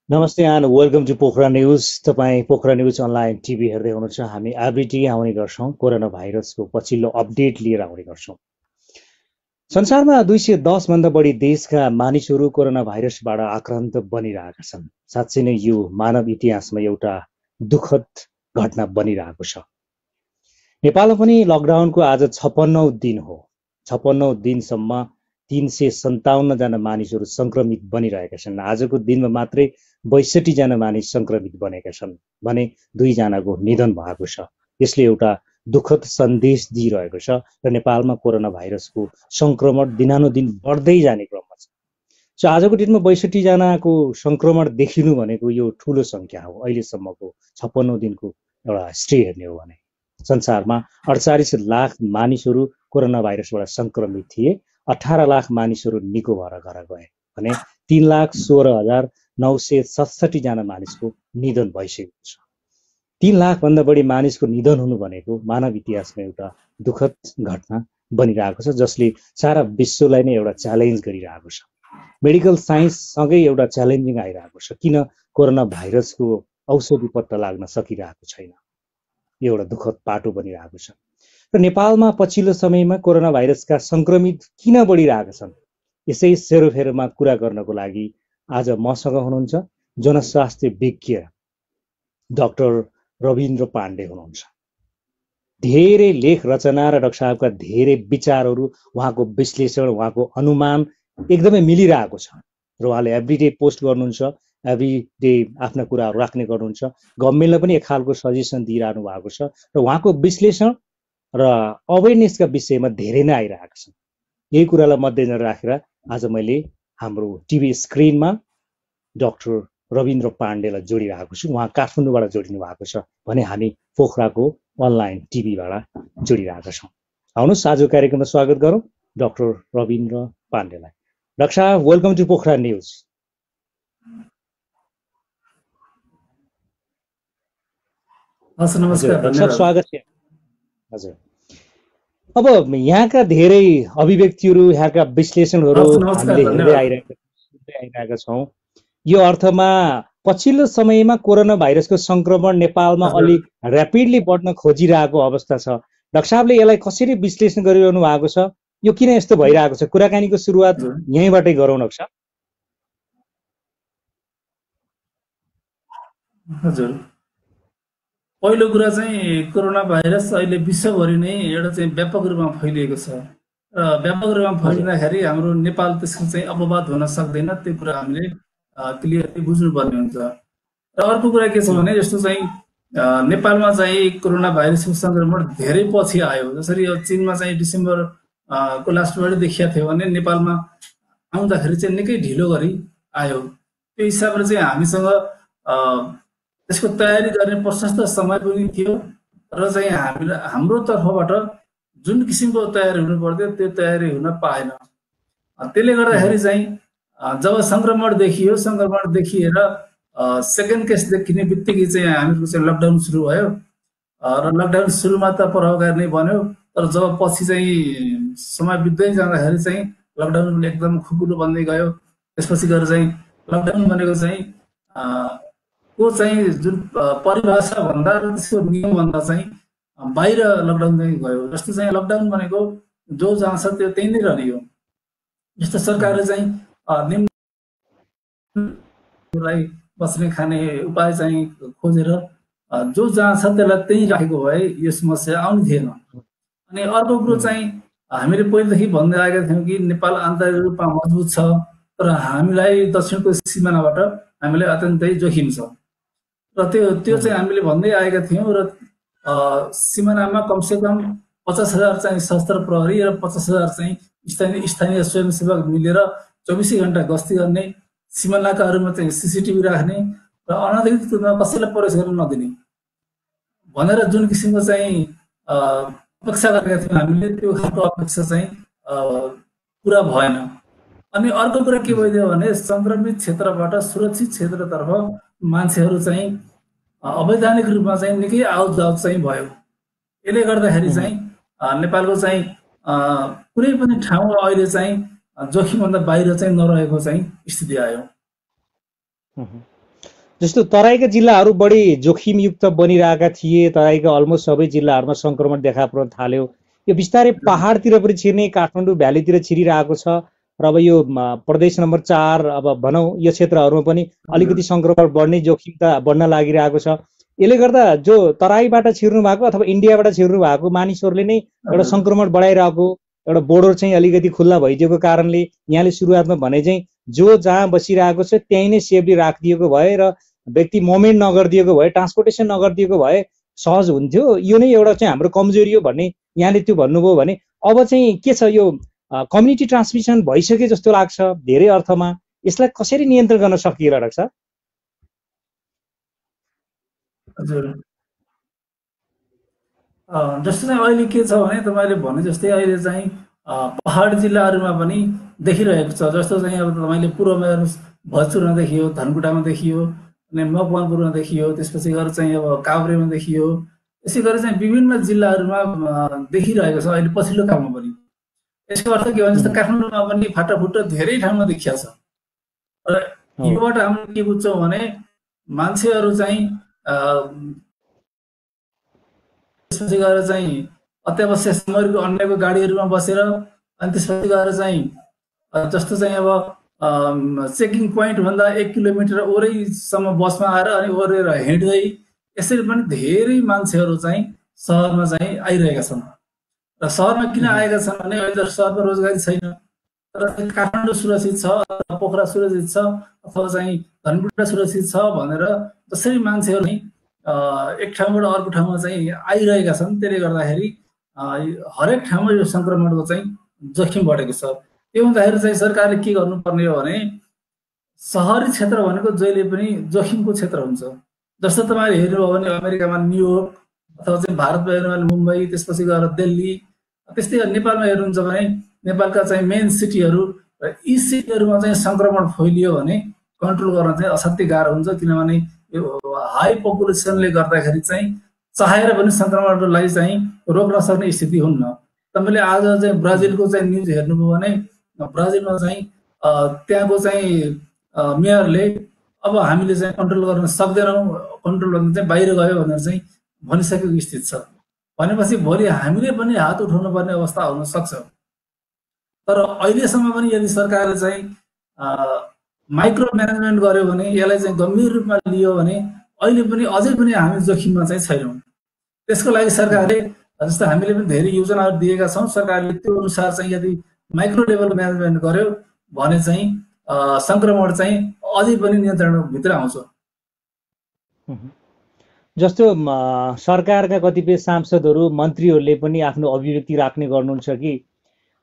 नमस्ते and welcome to Pokhara news. तपाईँ Pokhara news online TV हेर्दै हुनुहुन्छ। हामी एभ्रिडे आउने गर्छौँ, कोरोना भाइरसको पछिल्लो अपडेट लिएर आउने गर्छौँ। संसारमा 210 भन्दा बढी देशका मानिसहरू कोरोना भाइरसबाट आक्रान्त बनिरहेका छन्। साँच्चै नै यो मानव इतिहासमा एउटा दुःखद घटना बनिरहेको छ। नेपालमा पनि लकडाउनको आज 56औं दिन हो। 56औं दिनसम्म 357 जना मानिसहरू संक्रमित बनिरहेका छन्। आजको दिनमा मात्रै 62 जना मानिस संक्रमित बनेका छन् भने 2 जनाको निधन भएको छ। यसले एउटा दुःखद सन्देश दिइरहेको छ र नेपालमा कोरोना भाइरसको संक्रमण दिनानुदिन बढ्दै जाने क्रममा छ। सो आजको दिनमा 62 जनाको संक्रमण देखिनु भनेको यो ठूलो संख्या हो। अहिलेसम्मको 56औं दिनको एउटा हिस्ट्री हेर्ने हो भने संसारमा 48 लाख मानिसहरू कोरोना भाइरसबाट संक्रमित थिए। 18 लाख मानिसहरू निको भएर घर गए भने 3,16,967 जना मानिसको निधन भइसकेको छ। 3 लाख भन्दा बढी मानिसको निधन हुनु भनेको मानव इतिहासमा एउटा दुःखद घटना बनिरहेको छ, जसले सारा विश्वलाई नै एउटा च्यालेन्ज गरिरहेको छ। मेडिकल साइन्स सँगै एउटा च्यालेन्जिङ आइरहेको छ। किन कोरोना भाइरसको औषधि पत्ता लाग्न सकिरहेको छैन, यो एउटा दुःखद पाटो बनिरहेको छ। र नेपालमा पछिल्लो समयमा कोरोना भाइरसका संक्रमित किन बढिरहेका छन्, यसै सेरोफेरोमा कुरा गर्नको लागि आज मसँग हुनुहुन्छ जनस्वास्थ्य विज्ञ डाक्टर रविन्द्र पाण्डे हुनुहुन्छ। धेरै लेख रचना र डाक्टर साहबका धेरै विचारहरू, उहाँको विश्लेषण, उहाँको अनुमान एकदमै मिलिरहेको छ र उहाँले एभ्रिडे पोस्ट गर्नुहुन्छ, एभ्रिडे आफ्ना कुराहरू राख्ने गर्नुहुन्छ। गभर्मेन्टलाई पनि एक खालको सजेसन दिइरहनु भएको छ र उहाँको विश्लेषण र अवेरनेसका विषयमा धेरै नै आइरहेका छन्। यही कुरालाई मध्यनजर राखेर आज मैले हाम्रो टिभी स्क्रिनमा डाक्टर रविन्द्र पाण्डेलाई जोडिरहेको छु। उहाँ काठमाडौँबाट जोडिनु भएको छ भने हामी पोखराको अनलाइन टिभीबाट जोडिरहेका छौँ। आउनुहोस् आजको कार्यक्रममा स्वागत गरौँ डाक्टर रविन्द्र पाण्डेलाई। डाक्टर साहब, वेलकम टु पोखरा न्युज। नमस्कार, धन्यवाद। स्वागत छ। हजुर, अब यहाँका धेरै अभिव्यक्तिहरू, यहाँका विश्लेषणहरू हामीले हेर्दै आइरहेका छौँ। यो अर्थमा पछिल्लो समयमा कोरोना भाइरसको संक्रमण नेपालमा अलिक ऱ्यापिडली बढ्न खोजिरहेको अवस्था छ। डाक्टर साहबले यसलाई कसरी विश्लेषण गरिरहनु भएको छ, यो किन यस्तो भइरहेको छ? कुराकानीको सुरुवात यहीँबाटै गरौँ डाक्टर साहब। हजुर, पहिलो कुरा चाहिँ कोरोना भाइरस अहिले विश्वभरि नै एउटा चाहिँ व्यापक रूपमा फैलिएको छ र व्यापक रूपमा फैलिँदाखेरि हाम्रो नेपाल त्यसको चाहिँ अपवाद हुन सक्दैन। त्यो कुरा हामीले क्लियरली बुझ्नुपर्ने हुन्छ। र अर्को कुरा के छ भने जस्तो चाहिँ नेपालमा चाहिँ कोरोना भाइरसको संक्रमण धेरै पछि आयो। जसरी चीनमा चाहिँ डिसेम्बर को लास्टबाटै देखिया थियो भने नेपालमा आउँदाखेरि चाहिँ निकै ढिलो गरी आयो। त्यो हिसाबले चाहिँ हामीसँग त्यसको तयारी गर्ने प्रशस्त समय पनि थियो र चाहिँ हाम्रो तर्फबाट जुन किसिमको तयारी हुनु पर्थ्यो त्यो तयारी हुन पाएन। त्यसले गर्दाखेरि चाहिँ जब संक्रमण देखियो, संक्रमण देखिएर सेकेन्ड केस देखिने बित्तिकै चाहिँ हामीहरूको चाहिँ लकडाउन सुरु भयो र लकडाउन सुरुमा त प्रभावकारी नै बन्यो, तर जब पछि चाहिँ समय बित्दै जाँदाखेरि चाहिँ लकडाउन एकदम खुकुलो बन्दै गयो। त्यसपछि गएर चाहिँ लकडाउन भनेको चाहिँ को चाहिँ जुन परिभाषा भन्दा र त्यसको नियम भन्दा चाहिँ बाहिर लकडाउन चाहिँ गयो। जस्तो चाहिँ लकडाउन भनेको जो जहाँ छ त्यो त्यही नै रहने हो। जस्तो सरकारले चाहिँ निम्नलाई बस्ने खाने उपाय चाहिँ खोजेर जो जहाँ छ त्यसलाई त्यही राखेको भए यो समस्या आउने थिएन। अनि अर्को कुरो चाहिँ हामीले पहिलेदेखि भन्दै आएका थियौँ कि नेपाल आन्तरिक रूपमा मजबुत छ, तर हामीलाई दक्षिणको सिमानाबाट हामीलाई अत्यन्तै जोखिम छ र त्यो चाहिँ हामीले भन्दै आएका थियौँ। र सिमानामा कमसेकम 50,000 चाहिँ सशस्त्र प्रहरी र 50,000 चाहिँ स्थानीय स्वयंसेवक मिलेर 24 घण्टा गस्ती गर्ने, सिमानाकाहरूमा चाहिँ सिसिटिभी राख्ने र अनधिकृत रूपमा कसैलाई प्रवेश गर्न नदिने भनेर जुन किसिमको चाहिँ अपेक्षा गरेका थियौँ हामीले, त्यो खालको अपेक्षा चाहिँ पुरा भएन। अनि अर्को कुरा के भइदियो भने संक्रमित क्षेत्रबाट सुरक्षित क्षेत्रतर्फ मान्छेहरू चाहिँ अवैधानिक रूपमा चाहिँ निकै आवत जावत चाहिँ भयो। यसले गर्दाखेरि चाहिँ नेपालको चाहिँ कुनै पनि ठाउँ अहिले चाहिँ जोखिमभन्दा बाहिर चाहिँ नरहेको चाहिँ स्थिति आयो। जस्तो तराईका जिल्लाहरू बढी जोखिमयुक्त बनिरहेका थिए, तराईका अलमोस्ट सबै जिल्लाहरूमा संक्रमण देखा पर्न थाल्यो। यो बिस्तारै पहाडतिर पनि छिर्ने, काठमाडौँ भ्यालीतिर छिरिरहेको छ र अब यो प्रदेश नम्बर 4 अब भनौँ यो क्षेत्रहरूमा पनि अलिकति संक्रमण बढ्ने जोखिम त बढ्न लागिरहेको छ। यसले गर्दा जो तराईबाट छिर्नु भएको अथवा इन्डियाबाट छिर्नु भएको मानिसहरूले नै एउटा संक्रमण बढाइरहेको, एउटा बोर्डर चाहिँ अलिकति खुल्ला भइदिएको कारणले यहाँले सुरुवातमा भने चाहिँ जो जहाँ बसिरहेको छ त्यहीँ नै सेफली राखिदिएको भए र व्यक्ति मोमेन्ट नगरिदिएको भए, ट्रान्सपोर्टेसन नगरिदिएको भए सहज हुन्थ्यो। यो नै एउटा चाहिँ हाम्रो कमजोरी हो भन्ने यहाँले त्यो भन्नुभयो भने अब चाहिँ के छ, यो कम्युनिटी ट्रान्समिसन भइसके जस्तो लाग्छ धेरै अर्थमा। यसलाई कसरी नियन्त्रण गर्न सकिएला डाक्टर साहब? हजुर, जस्तो चाहिँ अहिले के छ भने तपाईँले भने जस्तै अहिले चाहिँ पहाड जिल्लाहरूमा पनि देखिरहेको छ। जस्तो चाहिँ अब तपाईँले पूर्वमा हेर्नुहोस्, भरतपुरमा देखियो, धनकुटामा देखियो, अनि मकवानपुरमा देखियो, त्यसपछि गएर चाहिँ अब काभ्रेमा देखियो। यसै गरी चाहिँ विभिन्न जिल्लाहरूमा देखिरहेको छ अहिले पछिल्लो कालमा पनि। यसको अर्थ के भने जस्तो काठमाडौँमा पनि फाटाफुट्टा धेरै ठाउँमा देखिया छ। र योबाट हामीले के बुझ्छौँ भने मान्छेहरू चाहिँ त्यसपछि गएर चाहिँ अत्यावश्यक सामग्रीको अन्यको गाडीहरूमा बसेर अनि त्यसपछि गएर चाहिँ जस्तो चाहिँ अब चेकिङ पोइन्ट भन्दा 1 किलोमिटर ओरैसम्म बसमा आएर अनि ओरेर हिँड्दै यसरी पनि धेरै मान्छेहरू चाहिँ सहरमा चाहिँ आइरहेका छन्। र सहरमा किन आएका छन् भने अहिले सहरमा रोजगारी छैन, तर काठमाडौँ सुरक्षित छ, पोखरा सुरक्षित छ, अथवा चाहिँ धनकुटा सुरक्षित छ भनेर जसरी मान्छेहरू एक ठाउँबाट अर्को ठाउँमा चाहिँ आइरहेका छन्, त्यसले गर्दाखेरि हरेक ठाउँमा यो संक्रमणको चाहिँ जोखिम बढेको छ। त्यो हुँदाखेरि चाहिँ सरकारले के गर्नुपर्ने हो भने सहरी क्षेत्र भनेको जहिले पनि जोखिमको क्षेत्र हुन्छ। जस्तो तपाईँले हेर्नुभयो भने अमेरिकामा न्युयोर्क अथवा चाहिँ भारतमा हेर्नु भने मुम्बई, त्यसपछि गएर दिल्ली, त्यस्तै नेपालमा हेर्नुहुन्छ भने नेपालका चाहिँ मेन सिटीहरू र यी सिटीहरूमा चाहिँ संक्रमण फैलियो भने कन्ट्रोल गर्न चाहिँ असाध्यै गाह्रो हुन्छ। किनभने यो हाई पपुलेसनले गर्दाखेरि चाहिँ चाहेर पनि संक्रमणलाई चाहिँ रोक्न सक्ने स्थिति हुन्न। तपाईँले आज चाहिँ ब्राजिलको चाहिँ न्युज हेर्नुभयो भने ब्राजिलमा चाहिँ त्यहाँको चाहिँ मेयरले अब हामीले चाहिँ कन्ट्रोल गर्न सक्दैनौँ, कन्ट्रोल गर्न चाहिँ बाहिर गयो भनेर चाहिँ भनिसकेको स्थिति छ। भनेपछि भोलि हामीले पनि हात उठाउनु पर्ने अवस्था हुन सक्छ। तर अहिलेसम्म पनि यदि सरकारले चाहिँ माइक्रो म्यानेजमेन्ट गर्यो भने, यसलाई चाहिँ गम्भीर रूपमा लियो भने अहिले पनि अझै पनि हामी जोखिममा चाहिँ छैनौँ। त्यसको लागि सरकारले जस्तो हामीले पनि धेरै योजनाहरू दिएका छौँ, सरकारले त्यो अनुसार चाहिँ यदि माइक्रो लेभल म्यानेजमेन्ट गर्यो भने चाहिँ संक्रमण चाहिँ अझै पनि नियन्त्रणभित्र आउँछ। जस्तो सरकारका कतिपय सांसदहरू मन्त्रीहरूले पनि आफ्नो अभिव्यक्ति राख्ने गर्नुहुन्छ कि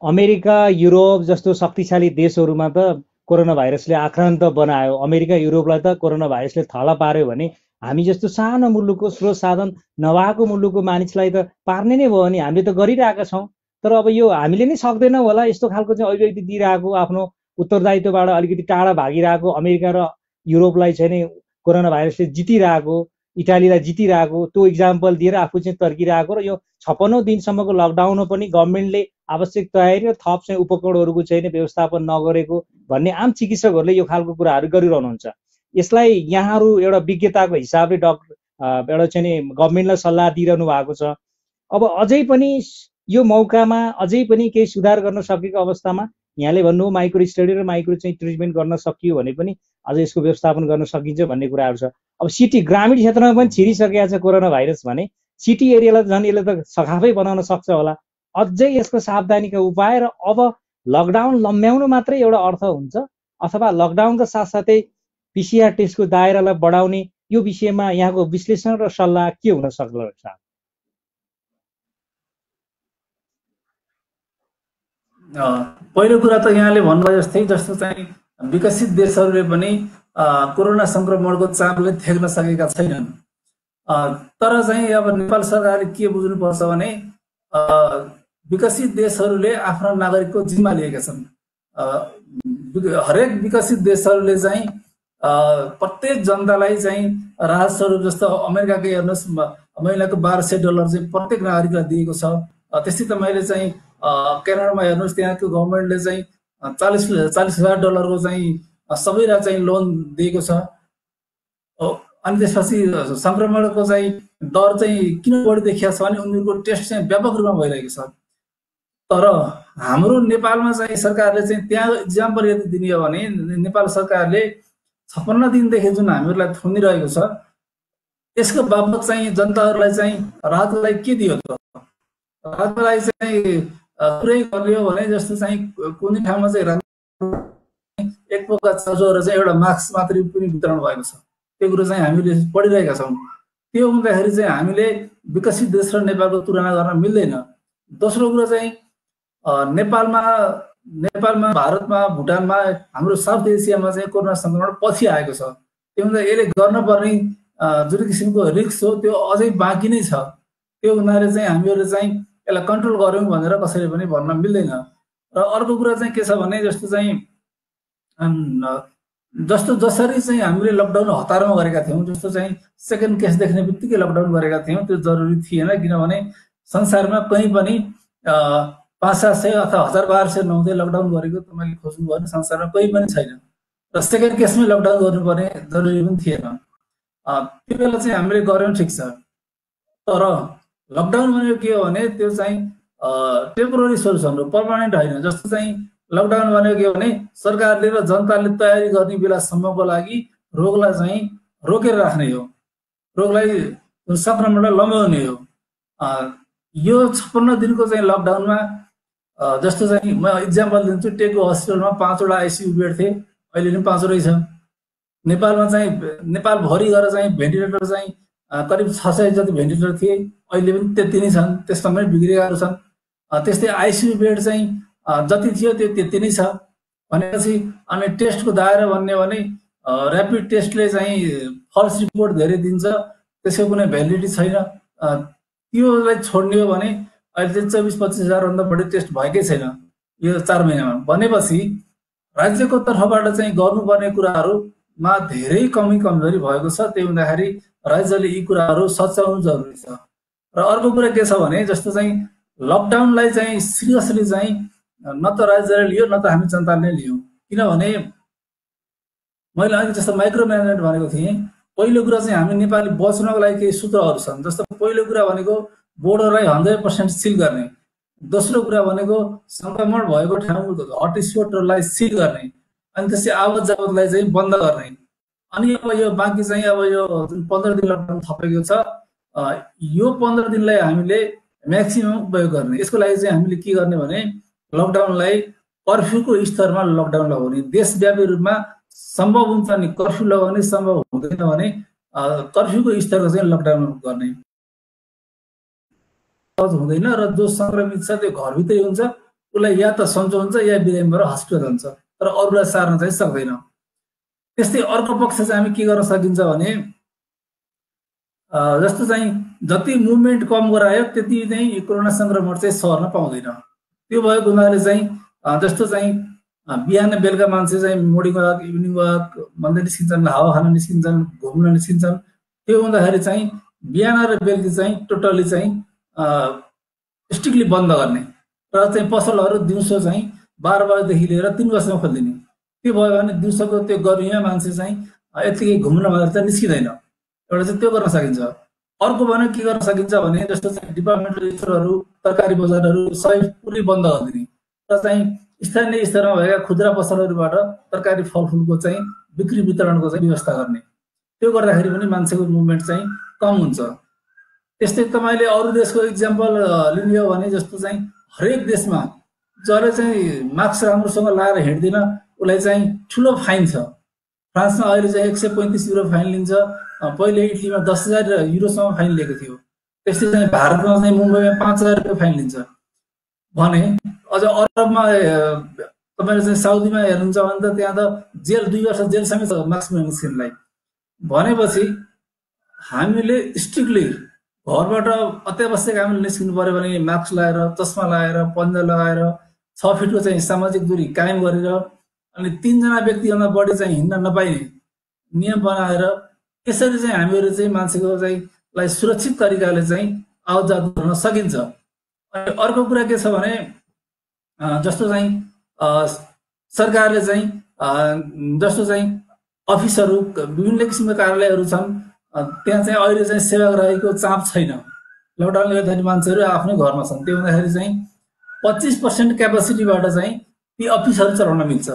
अमेरिका युरोप जस्तो शक्तिशाली देशहरूमा त कोरोना भाइरसले आक्रान्त बनायो, अमेरिका युरोपलाई त कोरोना भाइरसले थला पार्यो भने हामी जस्तो सानो मुलुकको स्रोत साधन नभएको मुलुकको मानिसलाई त पार्ने नै भयो नि। हामीले त गरिरहेका छौँ, तर अब यो हामीले नै सक्दैनौँ होला। यस्तो खालको चाहिँ अभिव्यक्ति दिइरहेको, आफ्नो उत्तरदायित्वबाट अलिकति टाढा भागिरहेको, अमेरिका र युरोपलाई चाहिँ नै कोरोना भाइरसले जितिरहेको, इटालीलाई जितिरहेको त्यो इक्जाम्पल दिएर आफू चाहिँ तर्किरहेको र यो 56 दिनसम्मको लकडाउनमा पनि गभर्मेन्टले आवश्यक तयारी र थप चाहिँ उपकरणहरूको चाहिँ व्यवस्थापन नगरेको भन्ने आम चिकित्सकहरूले यो खालको कुराहरू गरिरहनुहुन्छ। यसलाई यहाँहरू एउटा विज्ञताको हिसाबले एउटा चाहिँ गभर्मेन्टलाई सल्लाह दिइरहनु भएको छ। अब अझै पनि यो मौकामा अझै पनि केही सुधार गर्न सकेको अवस्थामा यहाँले भन्नु माइक्रो स्टडी र माइक्रो चाहिँ ट्रिटमेन्ट गर्न सकियो भने पनि अझ यसको व्यवस्थापन गर्न सकिन्छ भन्ने कुराहरू छ। अब सिटी ग्रामीण क्षेत्रमा पनि छिरिसकेको छ कोरोना भाइरस भने सिटी एरियालाई झन् यसले त सखाफै बनाउन सक्छ होला। अझै यसको सावधानीका उपाय र अब लकडाउन लम्ब्याउनु मात्रै एउटा अर्थ हुन्छ अथवा लकडाउनका साथसाथै पिसिआर टेस्टको दायरालाई बढाउने, यो विषयमा यहाँको विश्लेषण र सल्लाह के हुन सक्ला? पहिलो कुरा त यहाँले भन्नुभयो जस्तै जस्तो चाहिँ विकसित देशहरूले पनि कोरोना संक्रमणको चापलाई थ्याक्न सकेका छैनन्। तर चाहिँ अब नेपाल सरकारले के बुझ्नुपर्छ भने विकसित देशहरूले आफ्ना नागरिकको जिम्मा लिएका छन्। हरेक विकसित देशहरूले चाहिँ प्रत्येक जनतालाई चाहिँ राहत स्वरूप जस्तो अमेरिकाकै हेर्नुहोस् महिनाको $1200 चाहिँ प्रत्येक नागरिकलाई दिएको छ। त्यस्तै तपाईँले चाहिँ क्यानाडामा हेर्नुहोस् त्यहाँको गभर्मेन्टले चाहिँ $40,000 को चाहिँ सबैलाई चाहिँ लोन दिएको छ। अनि त्यसपछि संक्रमणको चाहिँ दर चाहिँ किन बढी देखिएको छ भने उनीहरूको टेस्ट चाहिँ व्यापक रूपमा भइरहेको छ। तर हाम्रो नेपालमा चाहिँ सरकारले चाहिँ त्यहाँ इक्जाम्पल यदि दिने हो भने नेपाल सरकारले 56 दिनदेखि जुन हामीहरूलाई थुनिरहेको छ यसको बाबत चाहिँ जनताहरूलाई चाहिँ राहतलाई के दियो त? राहतलाई चाहिँ पुरै गर्ने हो भने जस्तो चाहिँ कुनै ठाउँमा चाहिँ एक पोका चाउचाउ र चाहिँ एउटा मास्क मात्रै पनि वितरण भएको छ। त्यो कुरो चाहिँ हामीले पढिरहेका छौँ। त्यो हुँदाखेरि चाहिँ हामीले विकसित देश र नेपालको तुलना गर्न मिल्दैन। दोस्रो कुरो चाहिँ नेपालमा भारतमा भुटानमा हाम्रो साउथ एसियामा चाहिँ कोरोना संक्रमण पछि आएको छ। त्यो हुँदा यसले गर्नुपर्ने जुन किसिमको रिस्क हो त्यो अझै बाँकी नै छ। त्यो हुनाले चाहिँ हामीहरूले चाहिँ यसलाई कन्ट्रोल गऱ्यौँ भनेर कसैले पनि भन्न मिल्दैन। र अर्को कुरा चाहिँ के छ भने जस्तो चाहिँ जसरी चाहिँ हामीले लकडाउन हतारमा गरेका थियौँ, जस्तो चाहिँ सेकेन्ड केस देख्ने बित्तिकै लकडाउन गरेका थियौँ, त्यो जरुरी थिएन। किनभने संसारमा कहीँ पनि 500-700 अथवा 1000-1200 नहुँदै लकडाउन गरेको तपाईँले खोज्नुभयो भने संसारमा कहीँ पनि छैन। र सेकेन्ड केसमै लकडाउन गर्नुपर्ने जरुरी पनि थिएन। त्यो बेला चाहिँ हामीले गऱ्यौँ, ठिक छ। तर लकडाउन भनेको के हो भने त्यो चाहिँ टेम्पोररी सोल्युसन हो, पर्मानेन्ट होइन। जस्तो चाहिँ लकडाउन भनेको के हो भने सरकारले र जनताले तयारी गर्ने बेलासम्मको लागि रोगलाई चाहिँ रोकेर राख्ने हो, रोगलाई संक्रमणलाई लम्ब्याउने हो। यो 56 दिनको चाहिँ लकडाउनमा जस्तो चाहिँ म इक्जाम्पल दिन्छु, टेकको हस्पिटलमा 5वटा आइसियु बेड थिए, अहिले पनि 5 छ। नेपालमा चाहिँ नेपालभरि गएर चाहिँ भेन्टिलेटर चाहिँ करिब 600 जति भेन्टिलेटर थिए, अहिले पनि त्यति नै छन्, त्यसमा पनि बिग्रेकाहरू छन्। त्यस्तै आइसियु बेड चाहिँ जति थियो त्यो त्यति नै छ भनेपछि अनि टेस्टको दायरा भन्ने भने ऱ्यापिड टेस्टले चाहिँ फल्स रिपोर्ट धेरै दिन्छ, त्यसको कुनै भ्यालिडिटी छैन। त्योलाई छोड्ने हो भने अहिले चाहिँ 24-25 हजारभन्दा बढी टेस्ट भएकै छैन यो 4 महिनामा। भनेपछि राज्यको तर्फबाट चाहिँ गर्नुपर्ने कुराहरूमा धेरै कमजोरी भएको छ। त्यही हुँदाखेरि राज्यले यी कुराहरू सच्याउनु जरुरी छ। र अर्को कुरा के छ भने जस्तो चाहिँ लकडाउनलाई चाहिँ सिरियसली चाहिँ न त राज्यले लियो न त हामी जनताले लियौँ। किनभने मैले अघि जस्तो माइक्रो म्यानेजमेन्ट भनेको थिएँ, पहिलो कुरा चाहिँ हामी नेपाली बच्नको लागि केही सूत्रहरू छन्। जस्तो पहिलो कुरा भनेको बोर्डरलाई 100% सिल गर्ने, दोस्रो कुरा भनेको संक्रमण भएको ठाउँ हटस्पटलाई सिल गर्ने, अनि त्यसै आवत जावतलाई चाहिँ बन्द गर्ने। अनि अब यो बाँकी चाहिँ अब यो 15 दिन लकडाउन थपेको छ, यो 15 दिनलाई हामीले म्याक्सिमम उपयोग गर्ने। यसको लागि चाहिँ हामीले के गर्ने भने लकडाउनलाई कर्फ्यूको स्तरमा लकडाउन लगाउने, देशव्यापी रूपमा सम्भव हुन्छ नि कर्फ्यू लगाउने, सम्भव हुँदैन भने कर्फ्यूको स्तरको चाहिँ लकडाउन गर्ने हुँदैन। र जो संक्रमित छ त्यो घरभित्रै हुन्छ, उसलाई या त सन्चो हुन्छ या बिरामी भएर हस्पिटल हुन्छ, तर अरूलाई सार्न चाहिँ सक्दैन। त्यस्तै अर्को पक्ष चाहिँ हामी के गर्न सकिन्छ भने जस्तो चाहिँ जति मुभमेन्ट कम गरायो त्यति चाहिँ कोरोना संक्रमण चाहिँ सर्न पाउँदैन। त्यो भएको हुनाले चाहिँ जस्तो चाहिँ बिहान बेलुका मान्छे चाहिँ मोर्निङ वाक इभिनिङ वाक भन्दै निस्किन्छन्, हावा खान निस्किन्छन्, घुम्न निस्किन्छन्। त्यो हुँदाखेरि चाहिँ बिहान र बेलुकी चाहिँ टोटल्ली चाहिँ स्ट्रिक्टली बन्द गर्ने र चाहिँ पसलहरू दिउँसो चाहिँ 12 बजेदेखि लिएर 3 बजेसम्म खोलिदिने। त्यो भयो भने दिउँसोको त्यो गर्मीमा मान्छे चाहिँ यतिकै घुम्न भनेर चाहिँ निस्किँदैन। एउटा चाहिँ त्यो गर्न सकिन्छ। अर्को भने के गर्न सकिन्छ भने जस्तो चाहिँ डिपार्टमेन्टल स्टोरहरू, तरकारी बजारहरू सबै पुरै बन्द गरिदिने र चाहिँ स्थानीय स्तरमा भएका खुद्रा पसलहरूबाट तरकारी फलफुलको चाहिँ बिक्री वितरणको चाहिँ व्यवस्था गर्ने। त्यो गर्दाखेरि पनि मान्छेको मुभमेन्ट चाहिँ कम हुन्छ। त्यस्तै तपाईँले अरू देशको इक्जाम्पल लिने हो भने जस्तो चाहिँ हरेक देशमा जसले चाहिँ मास्क राम्रोसँग लगाएर हिँड्दैन उसलाई चाहिँ ठुलो फाइन छ। फ्रान्समा अहिले चाहिँ 135 युरो फाइन लिन्छ, पहिले इटलीमा 10,000 युरोसम्म फाइन लिएको थियो। त्यस्तै चाहिँ भारतमा चाहिँ मुम्बईमा 5,000 रुपियाँ फाइन लिन्छ भने अझ अरबमा तपाईँले चाहिँ साउदीमा हेर्नुहुन्छ भने त त्यहाँ त जेल 2 वर्ष जेल समेत छ मास्क निस्किनलाई। भनेपछि हामीले स्ट्रिक्टली घरबाट अत्यावश्यक हामीले निस्किनु पर्यो भने मास्क लगाएर, चस्मा लगाएर, पन्जा लगाएर, 6 फिटको चाहिँ सामाजिक दूरी कायम गरेर अनि 3 जना व्यक्तिभन्दा बढी चाहिँ हिँड्न नपाइने नियम बनाएर यसरी चाहिँ हामीहरू चाहिँ मान्छेको चाहिँ सुरक्षित तरिकाले चाहिँ आवत जावत गर्न सकिन्छ। अनि अर्को कुरा के छ भने जस्तो चाहिँ सरकारले चाहिँ जस्तो चाहिँ अफिसहरू विभिन्न किसिमका कार्यालयहरू छन्, त्यहाँ चाहिँ अहिले चाहिँ सेवाग्राहीको चाप छैन। लकडाउनले गर्दाखेरि मान्छेहरू आफ्नै घरमा छन्, त्यो हुँदाखेरि चाहिँ 25% क्यापासिटीबाट चाहिँ ती अफिसहरू चलाउन मिल्छ।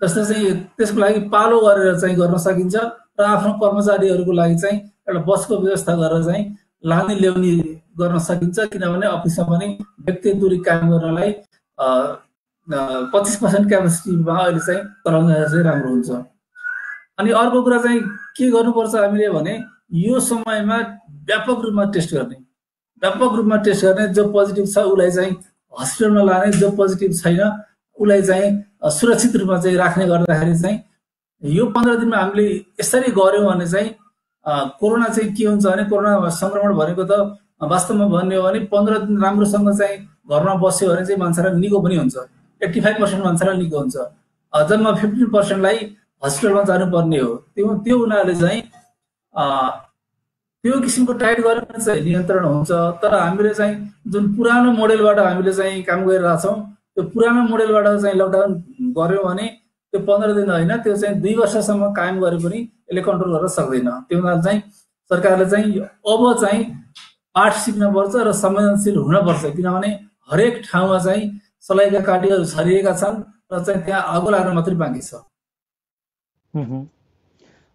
जस्तो चाहिँ त्यसको लागि पालो गरेर चाहिँ गर्न सकिन्छ र आफ्नो कर्मचारीहरूको लागि चाहिँ एउटा बसको व्यवस्था गरेर चाहिँ लाने ल्याउने गर्न सकिन्छ, किनभने अफिसमा पनि व्यक्तिगत दूरी कायम गर्नलाई 25% क्यापासिटीमा अहिले चाहिँ चलाउन चाहिँ राम्रो हुन्छ। अनि अर्को कुरा चाहिँ के गर्नुपर्छ हामीले भने यो समयमा व्यापक रूपमा टेस्ट गर्ने, जो पोजिटिभ छ उसलाई चाहिँ हस्पिटलमा लाने, जो पोजिटिभ छैन उसलाई चाहिँ सुरक्षित रूपमा चाहिँ राख्ने गर्दाखेरि चाहिँ यो 15 दिनमा हामीले यसरी गर्यौँ भने चाहिँ कोरोना चाहिँ के हुन्छ भने कोरोना संक्रमण भनेको त वास्तवमा भन्ने हो भने 15 दिन राम्रोसँग चाहिँ घरमा बस्यो भने चाहिँ मान्छेलाई निको पनि हुन्छ। 85% मान्छेलाई निको हुन्छ, जम्मा 15%लाई हस्पिटलमा जानुपर्ने हो। त्यो उनीहरूले चाहिँ त्यो किसिमको टाइट गरेर चाहिँ नियन्त्रण हुन्छ। तर हामीले चाहिँ जुन पुरानो मोडेलबाट हामीले चाहिँ काम गरिरहेछौँ, त्यो पुरानो मोडेलबाट चाहिँ लकडाउन गर्यौँ भने त्यो 15 दिन होइन, त्यो चाहिँ 2 वर्षसम्म कायम गरे पनि यसले कन्ट्रोल गर्न सक्दैन। त्यो हुनाले चाहिँ सरकारले चाहिँ अब चाहिँ पाठ सिक्नुपर्छ र संवेदनशील हुनपर्छ, किनभने हरेक ठाउँमा चाहिँ सलाइका काँटीहरू छरिएका छन् र चाहिँ त्यहाँ आगो लाग्न मात्रै बाँकी छ।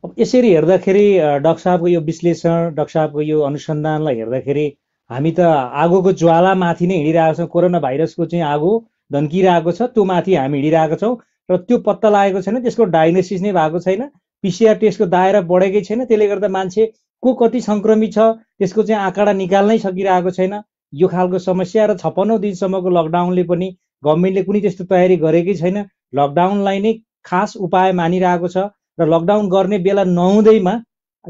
अब यसरी हेर्दाखेरि डाक्टर साहबको यो विश्लेषण, डाक्टर साहबको यो अनुसन्धानलाई हेर्दाखेरि हामी त आगोको ज्वाला माथि नै हिँडिरहेको छौँ। कोरोना भाइरसको चाहिँ आगो धन्किरहेको छ, त्यो माथि हामी हिँडिरहेको छौँ र त्यो पत्ता लागेको छैन, त्यसको डायग्नोसिस नै भएको छैन, पिसिआर टेस्टको दायरा बढेकै छैन। त्यसले गर्दा मान्छे को कति सङ्क्रमित छ त्यसको चाहिँ आँकडा निकाल्नै सकिरहेको छैन। यो खालको समस्या र 56 दिनसम्मको लकडाउनले पनि गभर्मेन्टले कुनै त्यस्तो तयारी गरेकै छैन। लकडाउनलाई नै खास उपाय मानिरहेको छ र लकडाउन गर्ने बेला नहुँदैमा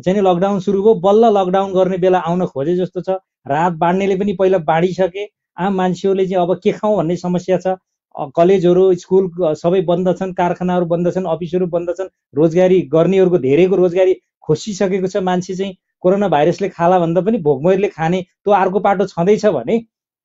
चाहिँ लकडाउन सुरु भयो, बल्ल लकडाउन गर्ने बेला आउन खोजे जस्तो छ। रात बाँड्नेले पनि पहिला बाँडिसके, आम मान्छेहरूले चाहिँ अब के खाउँ भन्ने समस्या छ। कलेजहरू, स्कुल सबै बन्द छन्, कारखानाहरू बन्द छन्, अफिसहरू बन्द छन्, रोजगारी गर्नेहरूको धेरैको रोजगारी खोसिसकेको छ। मान्छे चाहिँ कोरोना भाइरसले खाला भन्दा पनि भोकमरीले खाने त्यो अर्को पाटो छँदैछ भने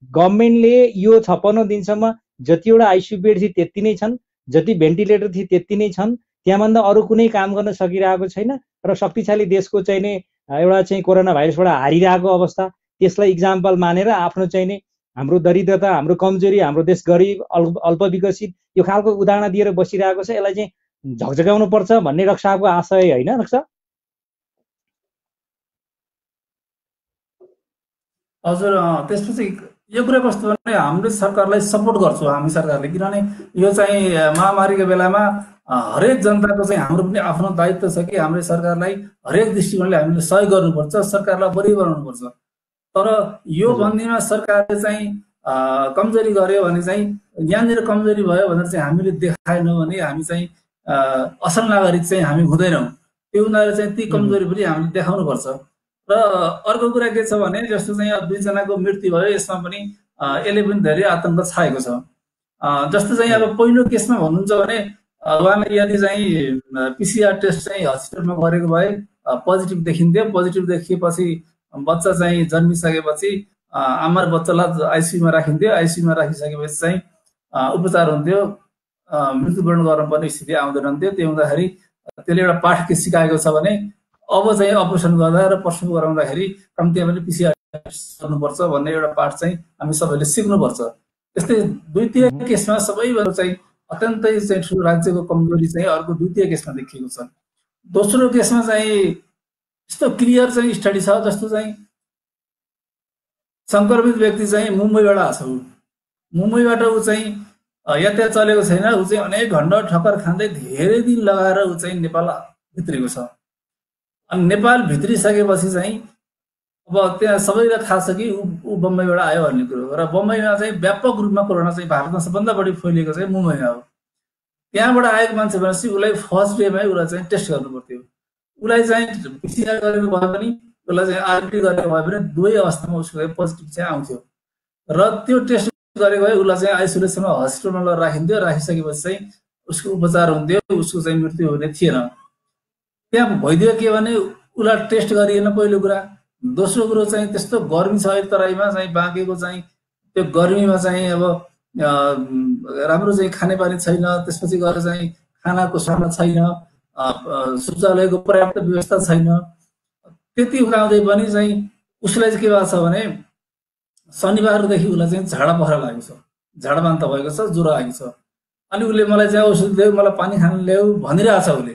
गभर्मेन्टले यो 56 दिनसम्म जतिवटा आइसियु बेड थिए त्यति नै छन्, जति भेन्टिलेटर थिए त्यति नै छन्, त्यहाँभन्दा अरू कुनै काम गर्न सकिरहेको छैन र शक्तिशाली देशको चाहिँ नै एउटा चाहिँ कोरोना भाइरसबाट हारिरहेको अवस्था, त्यसलाई इक्जाम्पल मानेर आफ्नो चाहिँ नै हाम्रो दरिद्रता, हाम्रो कमजोरी, हाम्रो देश गरिब, अल्प विकसित यो खालको उदाहरण दिएर बसिरहेको छ। यसलाई चाहिँ झकझकाउनु पर्छ भन्ने डाक्टर साहबको आशय होइन डाक्टर साहब? हजुर, त्यसपछि यो कुरा कस्तो भने हामीले सरकारलाई सपोर्ट गर्छौँ, हामी सरकारले, किनभने यो चाहिँ महामारीको बेलामा हरेक जनताको चाहिँ हाम्रो पनि आफ्नो दायित्व छ कि हामीले सरकारलाई हरेक दृष्टिकोणले हामीले सहयोग गर्नुपर्छ, सरकारलाई बढी बनाउनुपर्छ। तर यो बन्दीमा सरकारले चाहिँ कमजोरी गर्यो भने चाहिँ यहाँनिर कमजोरी भयो भनेर चाहिँ हामीले देखाएनौँ भने हामी चाहिँ असल नागरिक चाहिँ हामी हुँदैनौँ। त्यो उनीहरूले चाहिँ ती कमजोरी पनि हामीले देखाउनुपर्छ। र अर्को कुरा के छ भने जस्तो चाहिँ 2 जनाको मृत्यु भयो, यसमा पनि यसले पनि धेरै आतंक छाएको छ। जस्तो चाहिँ अब पहिलो केसमा भन्नुहुन्छ भने उहाँले यदि चाहिँ पिसिआर टेस्ट चाहिँ हस्पिटलमा गरेको भए पोजिटिभ देखिन्थ्यो, पोजिटिभ देखिएपछि बच्चा चाहिँ जन्मिसकेपछि आमा र बच्चालाई आइसियुमा राखिन्थ्यो, आइसियुमा राखिसकेपछि चाहिँ उपचार हुन्थ्यो, मृत्युवरण गर्नुपर्ने स्थिति आउँदैन थियो। त्यो हुँदाखेरि त्यसले एउटा पाठ के सिकाएको छ भने अब चाहिँ अपरेसन गर्दा र प्रसव गराउँदाखेरि कम्तीमा पनि पिसिआर टेस्ट गर्नुपर्छ भन्ने एउटा पाठ चाहिँ हामी सबैले सिक्नुपर्छ। त्यस्तै द्वितीय केसमा सबैभन्दा चाहिँ अत्यन्तै चाहिँ ठुलो राज्यको कमजोरी चाहिँ अर्को द्वितीय केसमा देखिएको छ। दोस्रो केसमा चाहिँ यस्तो क्लियर चाहिँ स्टडी छ, जस्तो चाहिँ सङ्क्रमित व्यक्ति चाहिँ मुम्बईबाट आएको छ, मुम्बईबाट ऊ चाहिँ यातायात चलेको छैन, ऊ चाहिँ अनेक घण्टा ठक्कर खाँदै धेरै दिन लगाएर ऊ चाहिँ नेपाल भित्रेको छ। अनि नेपाल भित्रिसकेपछि चाहिँ अब त्यहाँ सबैलाई थाहा छ कि ऊ बम्बईबाट आयो भन्ने कुरो, र बम्बईमा चाहिँ व्यापक रूपमा कोरोना चाहिँ भारतमा सबभन्दा बढी फैलिएको चाहिँ मुम्बईमा हो। त्यहाँबाट आएको मान्छे भनेपछि उसलाई फर्स्ट डेमै उसलाई चाहिँ टेस्ट गर्नु पर्थ्यो। उसलाई चाहिँ पिसिआर गरेको भए पनि उसलाई चाहिँ आरटी गरेको भए पनि दुवै अवस्थामा उसको पोजिटिभ चाहिँ आउँथ्यो र त्यो टेस्ट गरेको भए उसलाई चाहिँ आइसोलेसनमा हस्पिटलमा लगेर राखिन्थ्यो। राखिसकेपछि चाहिँ उसको उपचार हुन्थ्यो, उसको चाहिँ मृत्यु हुने थिएन। त्यहाँ भइदियो के भने उसलाई टेस्ट गरिएन पहिलो कुरा। दोस्रो कुरो चाहिँ त्यस्तो गर्मी छ अहिले तराईमा चाहिँ बाँकेको चाहिँ त्यो गर्मीमा चाहिँ अब राम्रो चाहिँ खानेपानी छैन, त्यसपछि गएर चाहिँ खानाको सामान छैन, शौचालयको पर्याप्त व्यवस्था छैन। त्यति हुँदाहुँदै पनि चाहिँ उसलाई चाहिँ के भएको छ भने शनिबारदेखि उसलाई चाहिँ झाडा पखाला लागेको छ, झाडा बान्ता भएको छ, ज्वरो आएको छ। अनि उसले मलाई चाहिँ औषधि ल्याऊ, मलाई पानी खान ल्याऊ भनिरहेको छ उसले।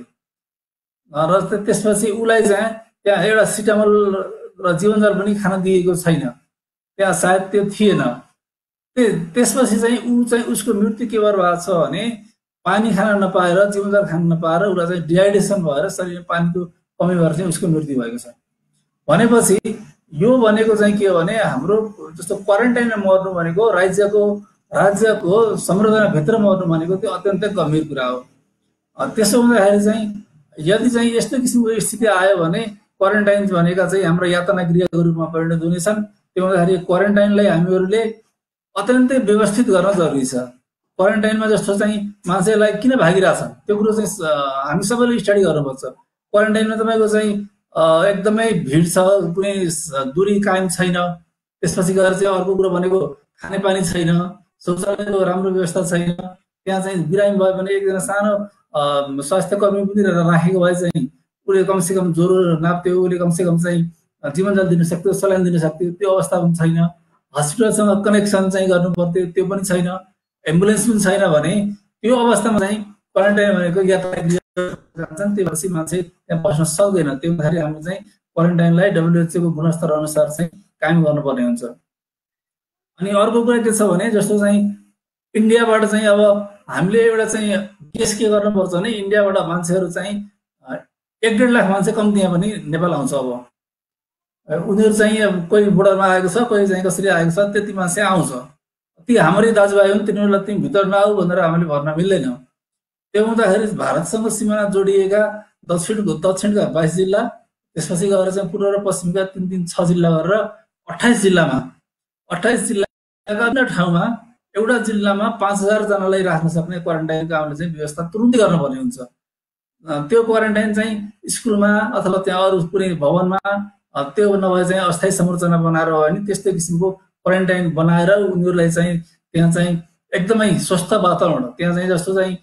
र त्यसपछि उसलाई चाहिँ त्यहाँ एउटा सिटामोल र जीवनजल पनि खान दिएको छैन, त्यहाँ सायद त्यो थिएन। त्यसपछि चाहिँ ऊ चाहिँ उसको मृत्यु के भएर भएको छ भने पानी खान नपाएर, जीवनजल खान नपाएर उसलाई चाहिँ डिहाइड्रेसन भएर शरीरमा पानीको कमी भएर चाहिँ उसको मृत्यु भएको छ। भनेपछि यो भनेको चाहिँ के हो भने हाम्रो जस्तो क्वारेन्टाइनमा मर्नु भनेको राज्यको संरचनाभित्र मर्नु भनेको त्यो अत्यन्तै गम्भीर कुरा हो। त्यसो हुँदाखेरि चाहिँ यदि चाहिँ यस्तो किसिमको स्थिति आयो भने क्वारेन्टाइन भनेका चाहिँ हाम्रो यातना गृहको रूपमा परिणत हुनेछन्। त्यो हुँदाखेरि क्वारेन्टाइनलाई हामीहरूले अत्यन्तै व्यवस्थित गर्न जरुरी छ। क्वारेन्टाइनमा जस्तो चाहिँ मान्छेलाई किन भागिरहेछन् त्यो कुरो चाहिँ हामी सबैले स्टडी गर्नुपर्छ। क्वारेन्टाइनमा तपाईँको चाहिँ एकदमै भिड छ, कुनै दूरी कायम छैन। त्यसपछि गएर चाहिँ अर्को कुरो भनेको खानेपानी छैन, शौचालयको राम्रो व्यवस्था छैन। त्यहाँ चाहिँ बिरामी भयो भने एकजना सानो स्वास्थ्य कर्मी पनि राखेको भए चाहिँ उसले कमसेकम ज्वरो नाप्थ्यो, उसले कमसेकम चाहिँ जीवनजल दिन सक्थ्यो, सलाइन दिन सक्थ्यो। त्यो अवस्था पनि छैन। हस्पिटलसँग कनेक्सन चाहिँ गर्नु पर्थ्यो, त्यो पनि छैन। एम्बुलेन्स पनि छैन भने त्यो अवस्थामा चाहिँ क्वारेन्टाइन भनेको यातायात जान्छन्, त्यो भएपछि मान्छे त्यहाँ बस्न सक्दैन। त्यो हुँदाखेरि हामीले चाहिँ क्वारेन्टाइनलाई WHO को गुणस्तर अनुसार चाहिँ कायम गर्नुपर्ने हुन्छ। अनि अर्को कुरा के छ भने जस्तो चाहिँ इन्डियाबाट चाहिँ अब हामीले एउटा चाहिँ केस के गर्नुपर्छ भने इन्डियाबाट मान्छेहरू चाहिँ 1-1.5 लाख मान्छे कम्तीमा पनि नेपाल आउँछ। अब उनीहरू चाहिँ कोही बोर्डरमा आएको छ, कोही चाहिँ कसरी आएको छ, त्यति मान्छे आउँछ। ती हाम्रै दाजुभाइ हुन्, तिनीहरूलाई तिमी भित्र नआऊ भनेर हामीले भन्न मिल्दैन। त्यो हुँदाखेरि भारतसँग सिमाना जोडिएका दक्षिणका 22 जिल्ला, त्यसपछि गएर चाहिँ पूर्व र पश्चिमका 3-6 जिल्ला गरेर 28 जिल्लाका ठाउँमा एउटा जिल्लामा 5000 जनालाई राख्न सक्ने क्वारेन्टाइनको हामीले चाहिँ व्यवस्था तुरुन्तै गर्नुपर्ने हुन्छ। त्यो क्वारेन्टाइन चाहिँ स्कुलमा अथवा त्यहाँ अरू कुनै भवनमा, त्यो नभए चाहिँ अस्थायी संरचना बनाएर हो भने त्यस्तै किसिमको क्वारेन्टाइन बनाएर उनीहरूलाई चाहिँ त्यहाँ चाहिँ एकदमै स्वस्थ वातावरण, त्यहाँ चाहिँ जस्तो चाहिँ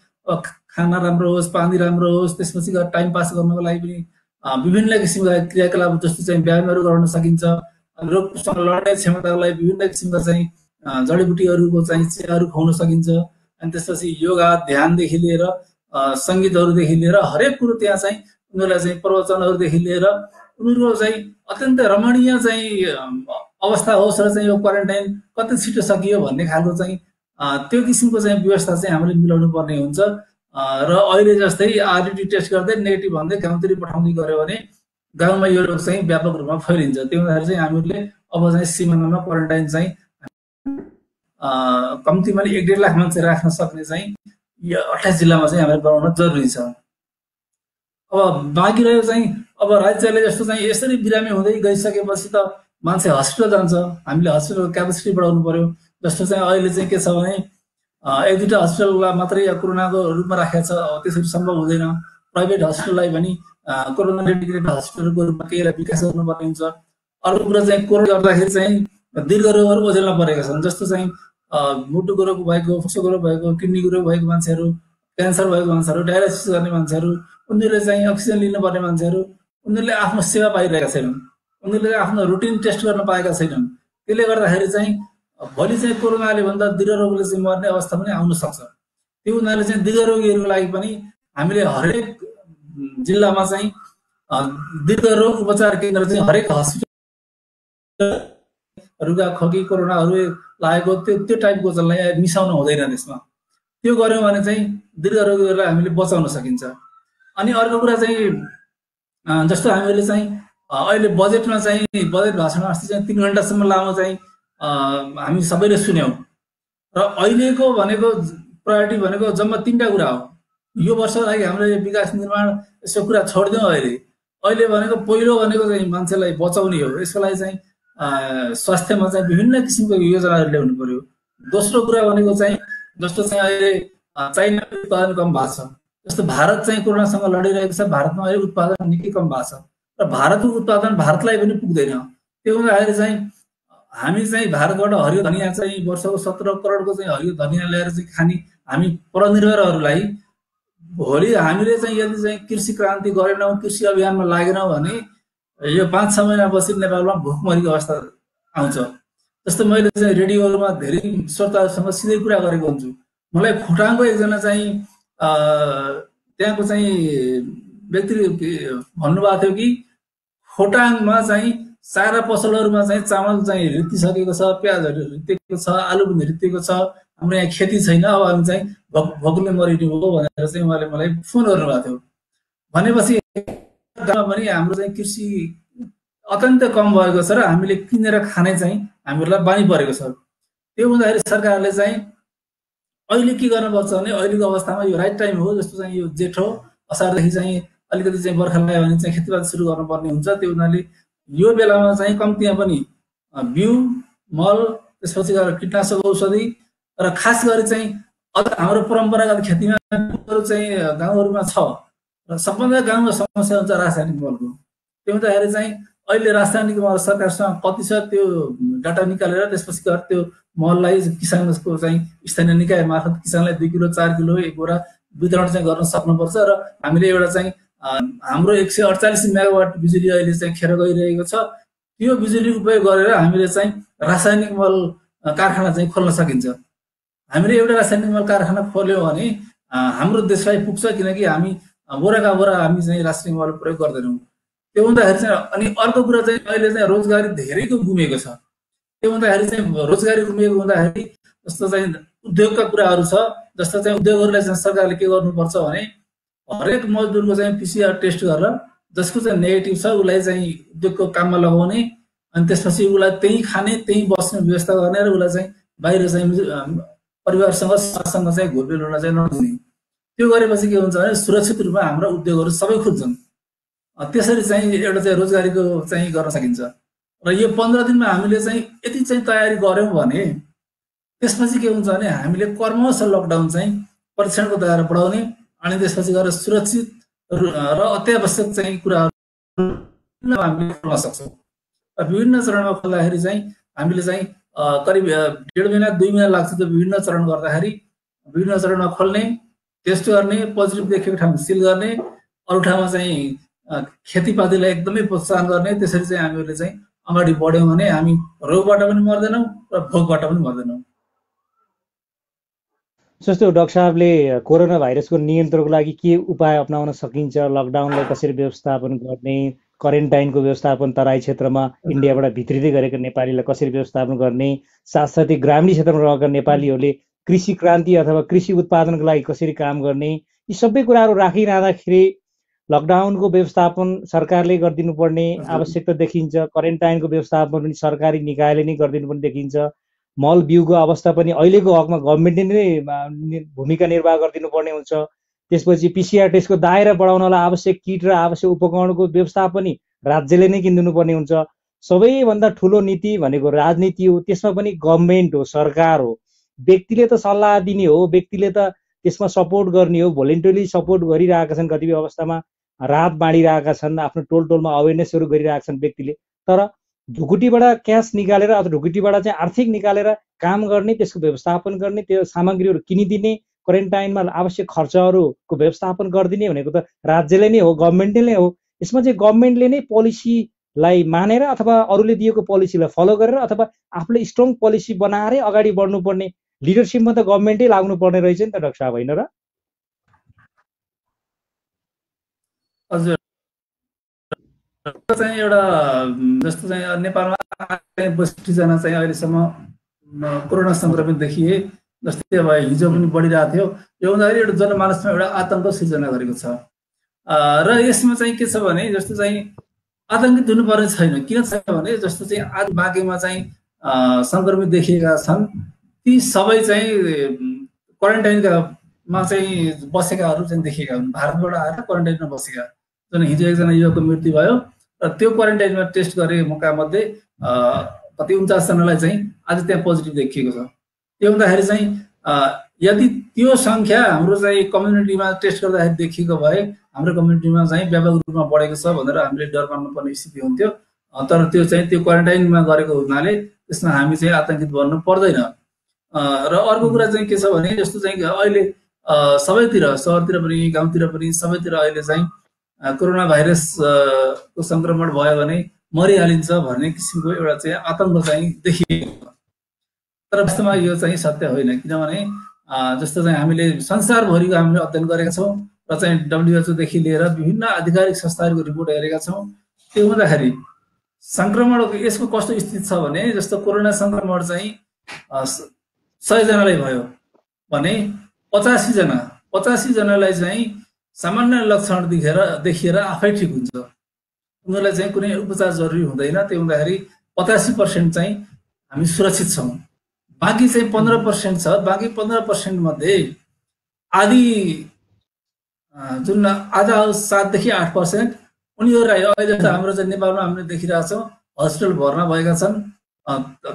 खाना राम्रो होस्, पानी राम्रो होस्, त्यसपछि गएर टाइम पास गर्नको लागि पनि विभिन्न किसिमका क्रियाकलाप जस्तो चाहिँ व्यायामहरू गर्न सकिन्छ। रोगसँग लड्ने क्षमताको लागि विभिन्न किसिमका चाहिँ जडीबुटीहरूको चाहिँ चियाहरू खुवाउन सकिन्छ। अनि त्यसपछि योगा, ध्यानदेखि लिएर सङ्गीतहरूदेखि लिएर हरेक कुरो त्यहाँ चाहिँ उनीहरूलाई चाहिँ प्रवचनहरूदेखि लिएर उनीहरूको चाहिँ अत्यन्तै रमणीय चाहिँ अवस्था होस् र चाहिँ यो क्वारेन्टाइन कति छिटो सकियो भन्ने खालको चाहिँ त्यो किसिमको चाहिँ व्यवस्था चाहिँ हामीले मिलाउनु पर्ने हुन्छ। र अहिले जस्तै RT टेस्ट गर्दै नेगेटिभ भन्दै गाउँतिर पठाउँदै गऱ्यो भने गाउँमा यो रोग चाहिँ व्यापक रूपमा फैलिन्छ। त्यो हुँदाखेरि चाहिँ हामीहरूले अब चाहिँ सिमानामा क्वारेन्टाइन चाहिँ कम्तीमा 1-1.5 लाख मान्छे राख्न सक्ने चाहिँ 28 जिल्लामा चाहिँ हामीले बनाउन जरुरी छ। अब बाँकी रह्यो चाहिँ अब राज्यले जस्तो चाहिँ यसरी बिरामी हुँदै गइसकेपछि त मान्छे हस्पिटल जान्छ, हामीले हस्पिटलको क्यापेसिटी बढाउनु पर्यो। जस्तो चाहिँ अहिले चाहिँ के छ भने 1-2 हस्पिटललाई मात्रै कोरोनाको रूपमा राखेको छ, त्यसरी सम्भव हुँदैन। प्राइभेट हस्पिटललाई पनि कोरोना डेडिकेटेड हस्पिटलको रूपमा केहीलाई विकास गर्नुपर्ने हुन्छ। अर्को कुरा चाहिँ कोरोना गर्दाखेरि चाहिँ दीर्घ रोगहरू ओझेलमा परेका छन्। जस्तो चाहिँ मुटुको रोग भएको, फुस्फुसको रोग भएको, किडनीको रोग भएको मान्छेहरू, क्यान्सर भएको मान्छेहरू, डायलाइसिस गर्ने मान्छेहरू, उनीहरूले चाहिँ अक्सिजन लिनुपर्ने मान्छेहरू, उनीहरूले आफ्नो सेवा पाइरहेका छैनन्, उनीहरूले आफ्नो रुटिन टेस्ट गर्न पाएका छैनन्। त्यसले गर्दाखेरि चाहिँ भोलि चाहिँ कोरोनाले भन्दा दीर्घ रोगले चाहिँ मर्ने अवस्था पनि आउन सक्छ। त्यो हुनाले चाहिँ दीर्घ रोगीहरूको लागि पनि हामीले हरेक जिल्लामा चाहिँ दीर्घ रोग उपचार केन्द्र चाहिँ हरेक हस्पिटल रुगा खोकी कोरोनाहरू लागेको त्यो टाइपको चाहिँ मिसाउनु हुँदैन त्यसमा। त्यो गर्यौँ भने चाहिँ दीर्घ रोगीहरूलाई हामीले बचाउन सकिन्छ। अनि अर्को कुरा चाहिँ जस्तो हामीले चाहिँ अहिले बजेटमा चाहिँ बजेट भाषण अस्ति चाहिँ 3 घण्टासम्म लामो चाहिँ हामी सबैले सुन्यौँ। र अहिलेको भनेको प्रायोरिटी भनेको जम्मा 3टा कुरा हो। यो वर्षको लागि हामीले विकास निर्माण यसो कुरा छोडिदिउँ। अहिले भनेको पहिलो भनेको चाहिँ मान्छेलाई बचाउने हो। यसको लागि चाहिँ स्वास्थ्यमा चाहिँ विभिन्न किसिमको योजनाहरू ल्याउनु पर्यो। दोस्रो कुरा भनेको चाहिँ जस्तो चाहिँ अहिले चाइना उत्पादन कम भएको छ, जस्तो भारत चाहिँ कोरोनासँग लडिरहेको छ, भारतमा अहिले उत्पादन निकै कम भएको छ र भारतको उत्पादन भारतलाई पनि पुग्दैन। त्यो हुँदाखेरि चाहिँ हामी चाहिँ भारतबाट हरियो धनियाँ चाहिँ वर्षको 17 करोडको चाहिँ हरियो धनियाँ ल्याएर चाहिँ खाने हामी परनिर्भरहरूलाई भोलि हामीले चाहिँ यदि चाहिँ कृषि क्रान्ति गरेनौँ, कृषि अभियानमा लागेनौँ भने यो 5-6 महिनापछि नेपालमा भोकमरीको अवस्था आउँछ। जस्तो मैले चाहिँ रेडियोहरूमा धेरै श्रोताहरूसँग सिधै कुरा गरेको हुन्छु। मलाई खोटाङको एकजना चाहिँ त्यहाँको चाहिँ व्यक्तिले भन्नुभएको थियो कि खोटाङमा चाहिँ सारा पसलहरूमा चाहिँ चामल चाहिँ रित्तिसकेको छ, प्याजहरू रित्तिएको छ, आलु पनि रित्तिएको छ, हाम्रो यहाँ खेती छैन, अब हामी चाहिँ भोकले मरिनु हो भनेर चाहिँ उहाँले मलाई फोन गर्नुभएको थियो। भनेपछि पनि हाम्रो चाहिँ कृषि अत्यन्त कम भएको छ र हामीले किनेर खाने चाहिँ हामीहरूलाई बानी परेको छ। त्यो हुँदाखेरि सरकारले चाहिँ अहिले के गर्नुपर्छ भने अहिलेको अवस्थामा यो राइट टाइम हो। जस्तो चाहिँ यो जेठो असारदेखि चाहिँ अलिकति चाहिँ बर्खा लाग्यो भने चाहिँ खेतीपाती सुरु गर्नुपर्ने हुन्छ। त्यो हुनाले यो बेलामा चाहिँ कम्तीमा पनि बिउ, मल, त्यसपछि गएर कीटनाशक औषधि र खास गरी चाहिँ हाम्रो परम्परागत खेतीमा चाहिँ गाउँहरूमा छ र सबभन्दा गाउँमा समस्या हुन्छ रासायनिक मलको। त्यो हुँदाखेरि चाहिँ अहिले रासायनिक मल सरकारसँग कति छ त्यो डाटा निकालेर त्यसपछि गएर त्यो मललाई किसानको चाहिँ स्थानीय निकाय मार्फत किसानलाई 2 किलो 4 किलो एक बोरा वितरण चाहिँ गर्न सक्नुपर्छ। र हामीले एउटा चाहिँ हाम्रो 148 मेगावाट बिजुली अहिले चाहिँ खेर गइरहेको छ। त्यो बिजुली उपयोग गरेर हामीले चाहिँ रासायनिक मल कारखाना चाहिँ खोल्न सकिन्छ। हामीले एउटा रासायनिक मल कारखाना खोल्यौँ भने हाम्रो देशलाई पुग्छ, किनकि हामी बोराका बोरा हामी चाहिँ रासायनिक मल प्रयोग गर्दैनौँ। त्यो हुँदाखेरि चाहिँ अनि अर्को कुरा चाहिँ अहिले चाहिँ रोजगारी धेरैको गुमेको छ। त्यो हुँदाखेरि चाहिँ रोजगारी गुमेको हुँदाखेरि जस्तो चाहिँ उद्योगका कुराहरू छ। जस्तो चाहिँ उद्योगहरूलाई चाहिँ सरकारले के गर्नुपर्छ भने हरेक मजदुरको चाहिँ पिसिआर टेस्ट गरेर जसको चाहिँ नेगेटिभ छ उसलाई चाहिँ उद्योगको काममा लगाउने, अनि त्यसपछि उसलाई त्यहीँ खाने त्यहीँ बस्ने व्यवस्था गर्ने र उसलाई चाहिँ बाहिर चाहिँ परिवारसँग समाजसँग चाहिँ घुलमिल हुन चाहिँ नदिने। त्यो गरेपछि के हुन्छ भने सुरक्षित रूपमा हाम्रा उद्योगहरू सबै खुल्छन्। त्यसरी चाहिँ एउटा चाहिँ रोजगारीको चाहिँ गर्न सकिन्छ। र यो 15 दिनमा हामीले चाहिँ यति चाहिँ तयारी गऱ्यौँ भने त्यसपछि के हुन्छ भने हामीले कर्मश लकडाउन चाहिँ परीक्षणको दायरा बढाउने, अनि त्यसपछि गएर सुरक्षित र अत्यावश्यक चाहिँ कुराहरू हामीले खोल्न सक्छौँ। र विभिन्न चरणमा खोल्दाखेरि चाहिँ हामीले चाहिँ करिब 1.5 महिना 2 महिना लाग्छ। त्यो विभिन्न चरण गर्दाखेरि विभिन्न चरणमा खोल्ने, टेस्ट गर्ने, पोजिटिभ देखेको ठाउँमा सिल गर्ने, अरू ठाउँमा चाहिँ खेतीपातीलाई एकदमै प्रोत्साहन गर्ने। त्यसरी चाहिँ हामीले चाहिँ अगाडि बढ्यौँ भने हामी रोगबाट पनि मर्दैनौँ र भोकबाट पनि मर्दैनौँ। जस्तो डाक्टर साहबले कोरोना भाइरसको नियन्त्रणको लागि के उपाय अपनाउन सकिन्छ, लकडाउनलाई कसरी व्यवस्थापन गर्ने, क्वारेन्टाइनको व्यवस्थापन तराई क्षेत्रमा इन्डियाबाट भित्रिँदै गरेको नेपालीलाई कसरी व्यवस्थापन गर्ने, साथसाथै ग्रामीण क्षेत्रमा रहेका नेपालीहरूले कृषि क्रान्ति अथवा कृषि उत्पादनको लागि कसरी काम गर्ने, यी सबै कुराहरू राखिरहँदाखेरि लकडाउनको व्यवस्थापन सरकारले गरिदिनुपर्ने आवश्यकता देखिन्छ। क्वारेन्टाइनको व्यवस्थापन पनि सरकारी निकायले नै गरिदिनुपर्ने देखिन्छ। मल बिउको अवस्था पनि अहिलेको हकमा गभर्मेन्टले नै भूमिका निर्वाह गरिदिनुपर्ने हुन्छ। त्यसपछि पिसिआर टेस्टको दायरा बढाउनलाई आवश्यक किट र आवश्यक उपकरणको व्यवस्था पनि राज्यले नै किनिदिनुपर्ने हुन्छ। सबैभन्दा ठुलो नीति भनेको राजनीति हो, त्यसमा पनि गभर्मेन्ट हो, सरकार हो। व्यक्तिले त सल्लाह दिने हो, व्यक्तिले त त्यसमा सपोर्ट गर्ने हो, भोलिन्टरी सपोर्ट गरिरहेका छन्, कतिपय अवस्थामा राहत बाँडिरहेका छन्, आफ्नो टोल टोलमा अवेरनेसहरू गरिरहेका छन् व्यक्तिले। तर ढुकुटीबाट क्यास निकालेर अथवा ढुकुटीबाट चाहिँ आर्थिक निकालेर काम गर्ने, त्यसको व्यवस्थापन गर्ने, त्यो सामग्रीहरू किनिदिने, क्वारेन्टाइनमा आवश्यक खर्चहरूको व्यवस्थापन गरिदिने भनेको त राज्यले नै हो, गभर्मेन्टले नै हो। यसमा चाहिँ गभर्मेन्टले नै पोलिसीलाई मानेर अथवा अरूले दिएको पोलिसीलाई फलो गरेर अथवा आफूले स्ट्रङ पोलिसी बनाएरै अगाडि बढ्नुपर्ने लिडरसिपमा त गभर्मेन्टै लाग्नुपर्ने रहेछ नि त डाक्टर साहब, होइन र? हजुर, चाहिँ एउटा जस्तो चाहिँ नेपालमा 62जना चाहिँ अहिलेसम्म कोरोना संक्रमित देखिए। जस्तै अब हिजो पनि बढिरहेको थियो। यो हुँदाखेरि एउटा जनमानसमा एउटा आतंक सिर्जना गरेको छ। र यसमा चाहिँ के छ भने जस्तो चाहिँ आतंकित हुनुपर्ने छैन। किन छ भने जस्तो चाहिँ आज बाँकेमा चाहिँ संक्रमित देखिएका छन्, ती सबै चाहिँ क्वारेन्टाइनमा चाहिँ बसेकाहरू चाहिँ देखिएका हुन्। भारतबाट आएर क्वारेन्टाइनमा बसेका, जुन हिजो एकजना युवकको मृत्यु भयो र त्यो क्वारेन्टाइनमा टेस्ट गरेका मध्ये कति 49 जनालाई चाहिँ आज त्यहाँ पोजिटिभ देखिएको छ। त्यो हुँदाखेरि चाहिँ यदि त्यो सङ्ख्या हाम्रो चाहिँ कम्युनिटीमा टेस्ट गर्दाखेरि देखिएको भए हाम्रो कम्युनिटीमा चाहिँ व्यापक रूपमा बढेको छ भनेर हामीले डर मान्नुपर्ने स्थिति हुन्थ्यो। तर त्यो चाहिँ त्यो क्वारेन्टाइनमा गरेको हुनाले त्यसमा हामी चाहिँ आतंकित बन्नु पर्दैन। र अर्को कुरा चाहिँ के छ भने जस्तो चाहिँ अहिले सबैतिर सहरतिर पनि गाउँतिर पनि सबैतिर अहिले चाहिँ कोरोना भाइरस को संक्रमण भयो भने मरिहालिन्छ भन्ने किसिमको एउटा चाहिँ आतंक चाहिँ देखिएको छ। तर वास्तवमा यो चाहिँ सत्य होइन, किनभने जस्तो चाहिँ हामीले संसारभरिको हामीले अध्ययन गरेका छौँ र चाहिँ WHO देखि लिएर विभिन्न आधिकारिक संस्थाहरूको रिपोर्ट हेरेका छौँ। त्यो हुँदाखेरि संक्रमण यसको कस्तो स्थिति छ भने जस्तो कोरोना संक्रमण चाहिँ 100 जनालाई भयो भने 85 जनालाई चाहिँ सामान्य लक्षण देखिएर आफै ठिक हुन्छ, उनीहरूलाई चाहिँ कुनै उपचार जरुरी हुँदैन। त्यो हुँदाखेरि 85% चाहिँ हामी सुरक्षित छौँ। बाँकी चाहिँ 15% छ। बाँकी 15% मध्ये आधी जुन आधा 7 देखि 8% उनीहरूलाई अहिले त हाम्रो चाहिँ नेपालमा हामीले देखिरहेछौँ हस्पिटल भर्ना भएका छन्,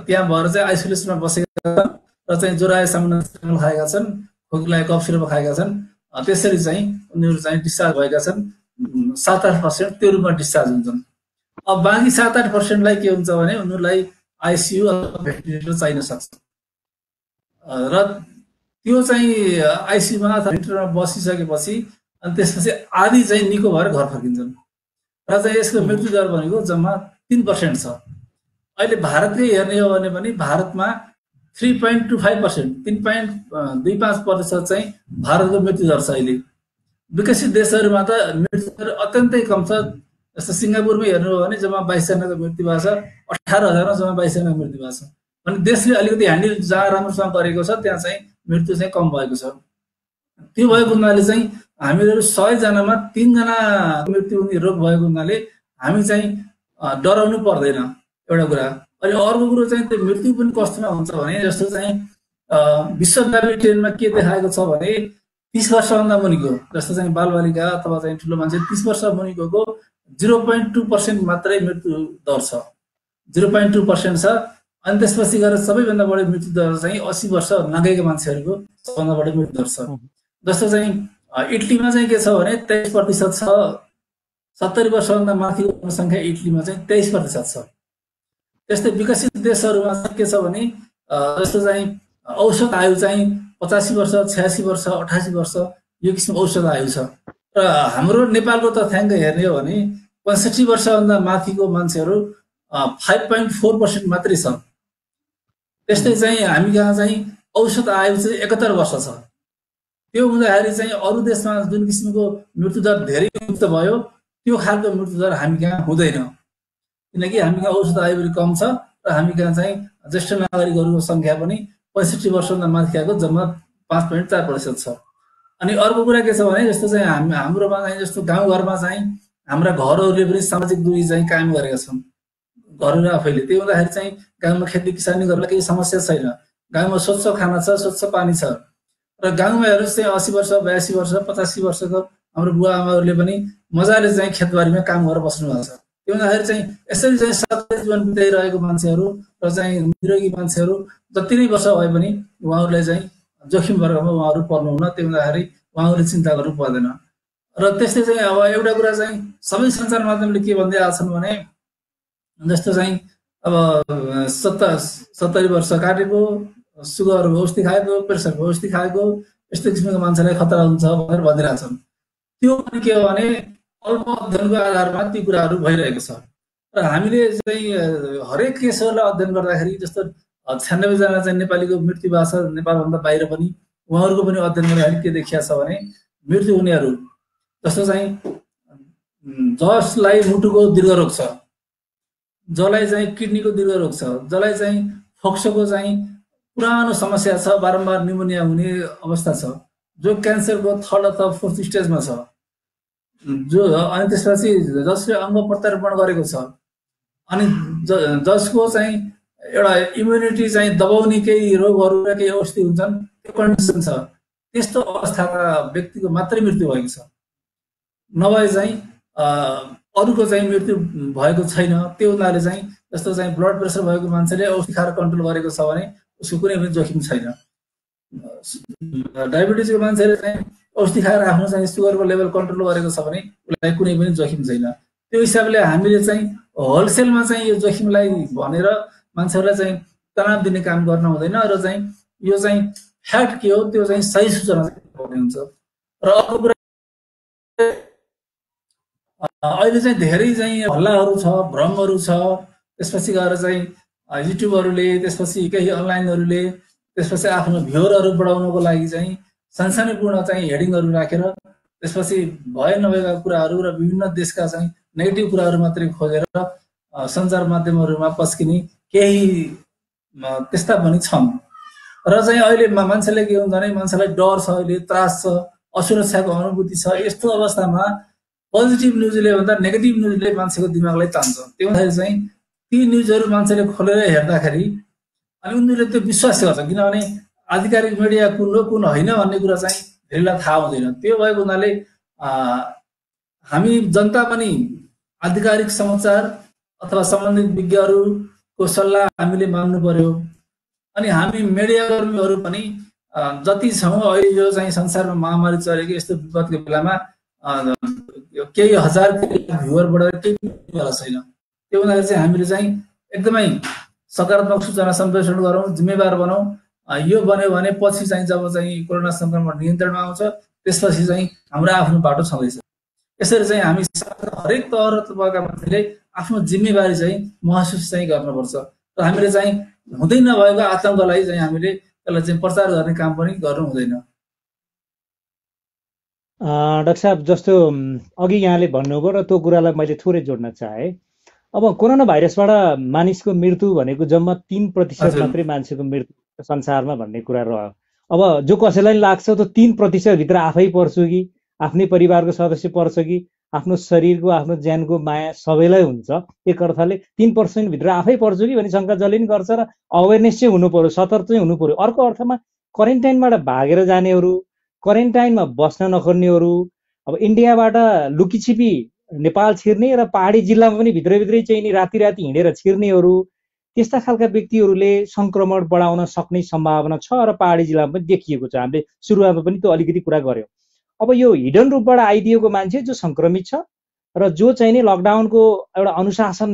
त्यहाँ भएर चाहिँ आइसोलेसनमा बसेका छन् र चाहिँ ज्वरो सामान्य खाएका छन्, खोकीलाई कफ सिरप खाएका छन्। त्यसरी चाहिँ उनीहरू चाहिँ डिस्चार्ज भएका छन्। 7-8% त्यो रूपमा डिस्चार्ज हुन्छन्। अब बाँकी 7-8%लाई के हुन्छ भने उनीहरूलाई आइसियु अथवा भेन्टिलेटर चाहिन सक्छ र त्यो चाहिँ आइसियुमा अथवा भेन्टिलेटरमा बसिसकेपछि अनि त्यसपछि आधी चाहिँ निको भएर घर फर्किन्छन् र चाहिँ यसको मृत्यु दर भनेको जम्मा 3% छ। अहिले भारतले हेर्ने हो भने पनि भारतमा 3.25%, 3.25% चाहिँ भारतको मृत्यु दर छ। अहिले विकसित देशहरूमा त मृत्यु दर अत्यन्तै कम छ। जस्तो सिङ्गापुरमै हेर्नु हो भने जम्मा 22 जनाको मृत्यु भएको छ, 18,000मा जम्मा 22 जनाको मृत्यु भएको छ। अनि देशले अलिकति ह्यान्डल जहाँ राम्रोसँग गरेको छ त्यहाँ चाहिँ मृत्यु चाहिँ कम भएको छ। त्यो भएको हुनाले चाहिँ हामीहरू 100 जनामा 3 जना मृत्यु हुने रोग भएको हुनाले हामी चाहिँ डराउनु पर्दैन एउटा कुरा। अनि अर्को कुरो चाहिँ त्यो मृत्यु पनि कस्तोमा हुन्छ भने जस्तो चाहिँ विश्वव्यापी ट्रेन्डमा के देखाएको छ भने 30 वर्षभन्दा मुनिको जस्तो चाहिँ बालबालिका अथवा चाहिँ ठुलो मान्छे 30 वर्ष मुनिको 0.2% मात्रै मृत्यु दर छ, 0.2% छ। अनि त्यसपछि गएर सबैभन्दा बढी मृत्यु दर चाहिँ 80 वर्ष नागेका मान्छेहरूको सबभन्दा बढी मृत्यु दर छ। जस्तो चाहिँ इटलीमा चाहिँ के छ भने 23% छ। 70 वर्षभन्दा माथिको जनसङ्ख्या इटलीमा चाहिँ 23% छ। त्यस्तै विकसित देशहरूमा के छ भने जस्तो चाहिँ औसत आयु चाहिँ 85 वर्ष, 86 वर्ष, 88 वर्ष यो किसिमको औसत आयु छ। र हाम्रो नेपालको तथ्याङ्क हेर्ने हो भने 65 वर्षभन्दा माथिको मान्छेहरू 5.4% मात्रै छ। त्यस्तै चाहिँ हामी कहाँ चाहिँ औसत आयु चाहिँ 71 वर्ष छ। त्यो हुँदाखेरि चाहिँ अरू देशमा जुन किसिमको मृत्युदर धेरै उच्च भयो त्यो खालको मृत्युदर हामी कहाँ हुँदैन, किनकि हामी कहाँ औसत आयु पनि कम छ र हामी कहाँ चाहिँ ज्येष्ठ नागरिकहरूको सङ्ख्या पनि 65 वर्षभन्दा माथिको जम्मा 5.4% छ। अनि अर्को कुरा के छ भने जस्तो चाहिँ हाम्रोमा चाहिँ जस्तो गाउँघरमा चाहिँ हाम्रा घरहरूले पनि सामाजिक दूरी चाहिँ कायम गरेका छन् घरहरू आफैले। त्यो हुँदाखेरि चाहिँ गाउँमा खेती किसानी गर्नलाई केही समस्या छैन। गाउँमा स्वच्छ खाना छ, स्वच्छ पानी छ र गाउँमा हेर्नुहोस् चाहिँ 80 वर्ष, 82 वर्ष, 85 वर्षको हाम्रो बुवा आमाहरूले पनि मजाले चाहिँ खेतबारीमा काम गरेर बस्नु भएको छ। त्यो हुँदाखेरि चाहिँ यसरी चाहिँ सक्रिय जीवन बिताइरहेको मान्छेहरू र चाहिँ निरोगी मान्छेहरू जति नै वर्ष भए पनि उहाँहरूलाई चाहिँ जोखिम वर्गमा उहाँहरू पर्नुहुन्न। त्यो हुँदाखेरि उहाँहरूले चिन्ता गर्नु पर्दैन। र त्यस्तै चाहिँ अब एउटा कुरा चाहिँ सबै सञ्चार माध्यमले के भन्दै आछन् भने जस्तो चाहिँ अब 70 वर्ष काटेको, सुगरको औषधि खाएको, प्रेसरको औषधि खाएको यस्तो किसिमको मान्छेलाई खतरा हुन्छ भनेर भनिरहेछन्। त्यो पनि के हो भने अल्प अध्ययनको आधारमा ती कुराहरू भइरहेको छ र हामीले चाहिँ हरेक केसहरूलाई अध्ययन गर्दाखेरि जस्तो 96 जना चाहिँ नेपालीको मृत्यु भएको छ नेपालभन्दा बाहिर पनि, उहाँहरूको पनि अध्ययन गर्दाखेरि के देखिया छ भने मृत्यु हुनेहरू जस्तो चाहिँ जसलाई मुटुको दीर्घरोग छ, जसलाई चाहिँ किडनीको दीर्घरोग छ, जसलाई चाहिँ फोक्सोको चाहिँ पुरानो समस्या छ, बारम्बार न्युमोनिया हुने अवस्था छ, जो क्यान्सरको 3rd अथवा 4th स्टेजमा छ, जो अनि त्यसपछि जसले अङ्ग प्रत्यारोपण गरेको छ, अनि जसको चाहिँ एउटा इम्युनिटी चाहिँ दबाउने केही रोगहरू र केही औषधि हुन्छन् त्यो कन्डिसन छ, त्यस्तो अवस्थाका व्यक्तिको मात्रै मृत्यु भएको छ। नभए चाहिँ अरूको चाहिँ मृत्यु भएको छैन। त्यो हुनाले चाहिँ जस्तो चाहिँ ब्लड प्रेसर भएको मान्छेले औषधि खाएर कन्ट्रोल गरेको छ भने उसको कुनै पनि जोखिम छैन। डायबिटिजको मान्छेले चाहिँ औषधि खाएर आफ्नो चाहिँ सुगरको लेभल कन्ट्रोल गरेको छ भने उसलाई कुनै पनि जोखिम छैन। त्यो हिसाबले हामीले चाहिँ होलसेलमा चाहिँ यो जोखिमलाई भनेर मान्छेहरूलाई चाहिँ तनाव दिने काम गर्न हुँदैन र चाहिँ यो चाहिँ फ्याक्ट के हो त्यो चाहिँ सही सूचना पर्ने हुन्छ। र अर्को कुरा अहिले चाहिँ धेरै चाहिँ हल्लाहरू छ, भ्रमहरू छ, त्यसपछि गएर चाहिँ युट्युबहरूले, त्यसपछि केही अनलाइनहरूले, त्यसपछि आफ्नो भ्युरहरू बढाउनको लागि चाहिँ सनसनीपूर्ण चाहिँ हेडिङहरू राखेर त्यसपछि भए नभएका कुराहरू र विभिन्न देशका चाहिँ नेगेटिभ कुराहरू मात्रै खोजेर सञ्चार माध्यमहरूमा पस्किने केही त्यस्ता पनि छन्। र चाहिँ अहिले मान्छेले के हुन्छ भने मान्छेलाई डर छ, अहिले त्रास छ, असुरक्षाको अनुभूति छ। यस्तो अवस्थामा पोजिटिभ न्युजले भन्दा नेगेटिभ न्युजले मान्छेको दिमागलाई तान्छ। त्यही भएर चाहिँ ती न्युजहरू मान्छेले खोलेर हेर्दाखेरि अनि उनीहरूले त्यो विश्वास गर्छ, किनभने आधिकारिक मिडिया कुन हो कुन होइन भन्ने कुरा चाहिँ धेरैलाई थाहा हुँदैन। त्यो भएको हुनाले हामी जनता पनि आधिकारिक समाचार अथवा सम्बन्धित विज्ञहरूको सल्लाह हामीले मान्नु पर्यो। अनि हामी मिडियाकर्मीहरू पनि जति छौँ अहिले यो चाहिँ संसारमा महामारी चलेको यस्तो विपदको बेलामा केही हजार भ्युअर बढेर केही बेला छैन। त्यो हुँदाखेरि चाहिँ हामीले चाहिँ एकदमै सकारात्मक सूचना सम्प्रेषण गरौँ, जिम्मेवार बनाऊ। यो बन्यो भने पछि चाहिँ जब चाहिँ कोरोना सङ्क्रमण नियन्त्रणमा आउँछ त्यसपछि चाहिँ हाम्रो आफ्नो बाटो छँदैछ। यसरी चाहिँ हामी हरेक तह र तबका मान्छेले आफ्नो जिम्मेवारी चाहिँ महसुस चाहिँ गर्नुपर्छ र हामीले चाहिँ हुँदै नभएको आतङ्कलाई चाहिँ हामीले त्यसलाई चाहिँ प्रचार गर्ने काम पनि गर्नु हुँदैन। डाक्टर साहब, जस्तो अघि यहाँले भन्नुभयो र त्यो कुरालाई मैले थोरै जोड्न चाहेँ। अब कोरोना भाइरसबाट मानिसको मृत्यु भनेको जम्मा 3% मात्रै मान्छेको मृत्यु संसारमा भन्ने कुरा रह्यो। अब जो कसैलाई लाग्छ त 3% भित्र आफै पर्छु कि आफ्नै परिवारको सदस्य पर्छ कि आफ्नो शरीरको आफ्नो ज्यानको माया सबैलाई हुन्छ, एक अर्थले 3% भित्र आफै पर्छु कि भन्ने शङ्का जसले पनि गर्छ र अवेरनेस चाहिँ हुनु पर्यो, सतर्क चाहिँ हुनु पर्यो। अर्को अर्थमा क्वारेन्टाइनबाट भागेर जानेहरू, क्वारेन्टाइनमा बस्न नखोज्नेहरू, अब इन्डियाबाट लुकीछिपी नेपाल छिर्ने र पहाडी जिल्लामा पनि भित्रभित्रै चाहिँ नि राति राति हिँडेर छिर्नेहरू, त्यस्ता खालका व्यक्तिहरूले सङ्क्रमण बढाउन सक्ने सम्भावना छ र पहाडी जिल्लामा पनि देखिएको छ। हामीले सुरुवातमा पनि त्यो अलिकति कुरा गर्यौँ। अब यो हिडन रूपबाट आइदिएको मान्छे जो सङ्क्रमित छ र जो चाहिँ नि लकडाउनको एउटा अनुशासन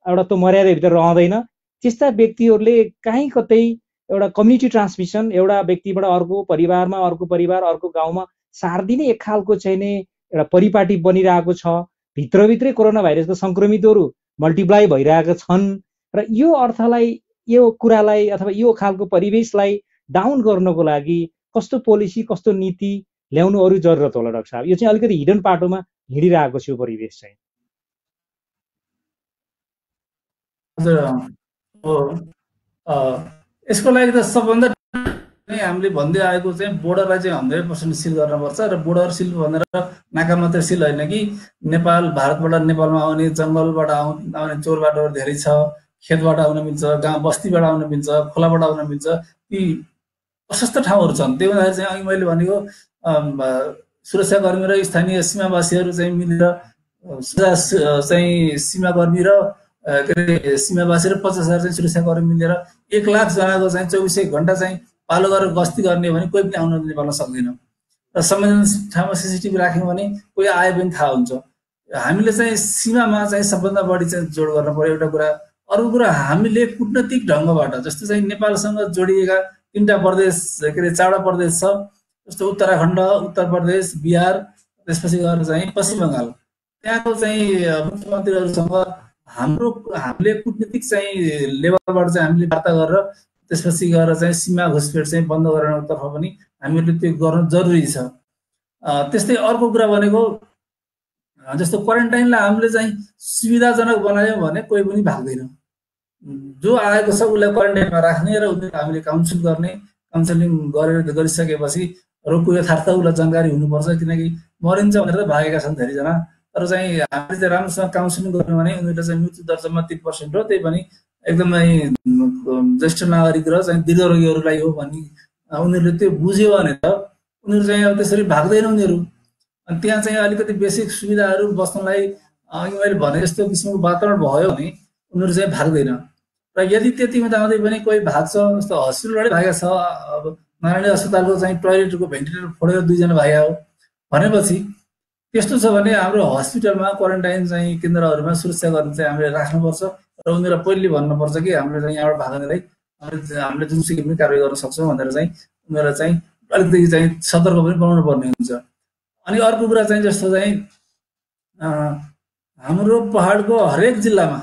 एउटा त्यो मर्यादाभित्र रहँदैन, त्यस्ता व्यक्तिहरूले काहीँ कतै एउटा कम्युनिटी ट्रान्समिसन, एउटा व्यक्तिबाट अर्को परिवारमा, अर्को परिवार, अर्को गाउँमा सार्दिने एक खालको चाहिँ नि एउटा परिपाटी बनिरहेको छ। भित्रभित्रै कोरोना भाइरसको सङ्क्रमितहरू मल्टिप्लाई भइरहेका छन् र यो अर्थलाई, यो कुरालाई अथवा यो खालको परिवेशलाई डाउन गर्नको लागि कस्तो पोलिसी, कस्तो नीति ल्याउनु अरू जरुरत होला डाक्टर साहब? यो चाहिँ अलिकति हिडन पाटोमा हिँडिरहेको छ यो परिवेश चाहिँ। हजुर, यसको लागि त सबभन्दा हामीले भन्दै आएको चाहिँ बोर्डरलाई चाहिँ 100% सिल गर्नुपर्छ र बोर्डर सिल भनेर नाका मात्रै सिल होइन कि नेपाल, भारतबाट नेपालमा आउने, जङ्गलबाट आउने चोरबाटोहरू धेरै छ, खेतबाट आउन मिल्छ, गाउँ बस्तीबाट आउन मिल्छ, खोलाबाट आउन मिल्छ, ती प्रशस्त ठाउँहरू छन्। त्यही हुँदाखेरि चाहिँ अघि मैले भनेको सुरक्षाकर्मी र स्थानीय सीमावासीहरू चाहिँ मिलेर चाहिँ सीमाकर्मी र के अरे सीमावासी र 50,000 चाहिँ सुरक्षाकर्मी मिलेर 1 लाख जनाको चाहिँ 24 घण्टा चाहिँ पालो गरेर गस्ती गर्ने भने कोही पनि आउन नेपाल्न सक्दैन। र संवेदनशील ठाउँमा सिसिटिभी राख्यौँ भने कोही आए पनि थाहा हुन्छ। हामीले चाहिँ सीमामा चाहिँ सबभन्दा बढी चाहिँ जोड गर्न पर्यो एउटा कुरा। अर्को कुरा, हामीले कूटनीतिक ढङ्गबाट जस्तो चाहिँ नेपालसँग जोडिएका 3टा प्रदेश, के अरे 4वटा प्रदेश छ, जस्तो उत्तराखण्ड, उत्तर प्रदेश, बिहार, त्यसपछि गएर चाहिँ पश्चिम बङ्गाल, त्यहाँको चाहिँ मुख्यमन्त्रीहरूसँग हामीले कूटनीतिक चाहिँ लेभलबाट चाहिँ हामीले वार्ता गरेर त्यसपछि गएर चाहिँ सीमा घुसपेट चाहिँ बन्द गराउनतर्फ पनि हामीले त्यो गर्नु जरुरी छ। त्यस्तै अर्को कुरा भनेको जस्तो क्वारेन्टाइनलाई हामीले चाहिँ सुविधाजनक बनायौँ भने कोही पनि भाग्दैन। जो आएको छ उसलाई क्वारेन्टाइनमा राख्ने र उनीहरू हामीले काउन्सिल गर्ने, काउन्सिलिङ गरिसकेपछि रोगको यथार्थ उसलाई जानकारी हुनुपर्छ, किनकि मरिन्छ भनेर त भागेका छन् धेरैजना। तर चाहिँ हामीले चाहिँ राम्रोसँग काउन्सिलिङ गर्यौँ भने उनीहरूले चाहिँ मृत्यु दर जम्मा 3% हो, त्यही पनि एकदमै ज्येष्ठ नागरिक र चाहिँ दीर्घरोगीहरूलाई हो भन्ने उनीहरूले त्यो बुझ्यो भने त उनीहरू चाहिँ अब त्यसरी भाग्दैन उनीहरू। अनि त्यहाँ चाहिँ अलिकति बेसिक सुविधाहरू बस्नलाई अघि मैले भने जस्तो किसिमको वातावरण भयो भने उनीहरू चाहिँ भाग्दैन। र यदि त्यति हुँदाहुँदै पनि कोही भाग्छ, जस्तो हस्पिटलबाटै भागेको छ, अब नारायणी अस्पतालको चाहिँ टोयलेटको भेन्टिलेटर फोडेर 2 जना भाग्यो भनेपछि त्यस्तो छ भने हाम्रो हस्पिटलमा क्वारेन्टाइन चाहिँ केन्द्रहरूमा सुरक्षा गर्ने चाहिँ हामीले राख्नुपर्छ र उनीहरूलाई पहिले भन्नुपर्छ कि हामीले चाहिँ यहाँबाट भाग्नेलाई हामीले जुनसुकै पनि कारवाही गर्न सक्छौँ भनेर चाहिँ उनीहरूलाई चाहिँ अलिकति चाहिँ सतर्क पनि बनाउनु पर्ने हुन्छ। अनि अर्को कुरा चाहिँ जस्तो चाहिँ हाम्रो पहाडको हरेक जिल्लामा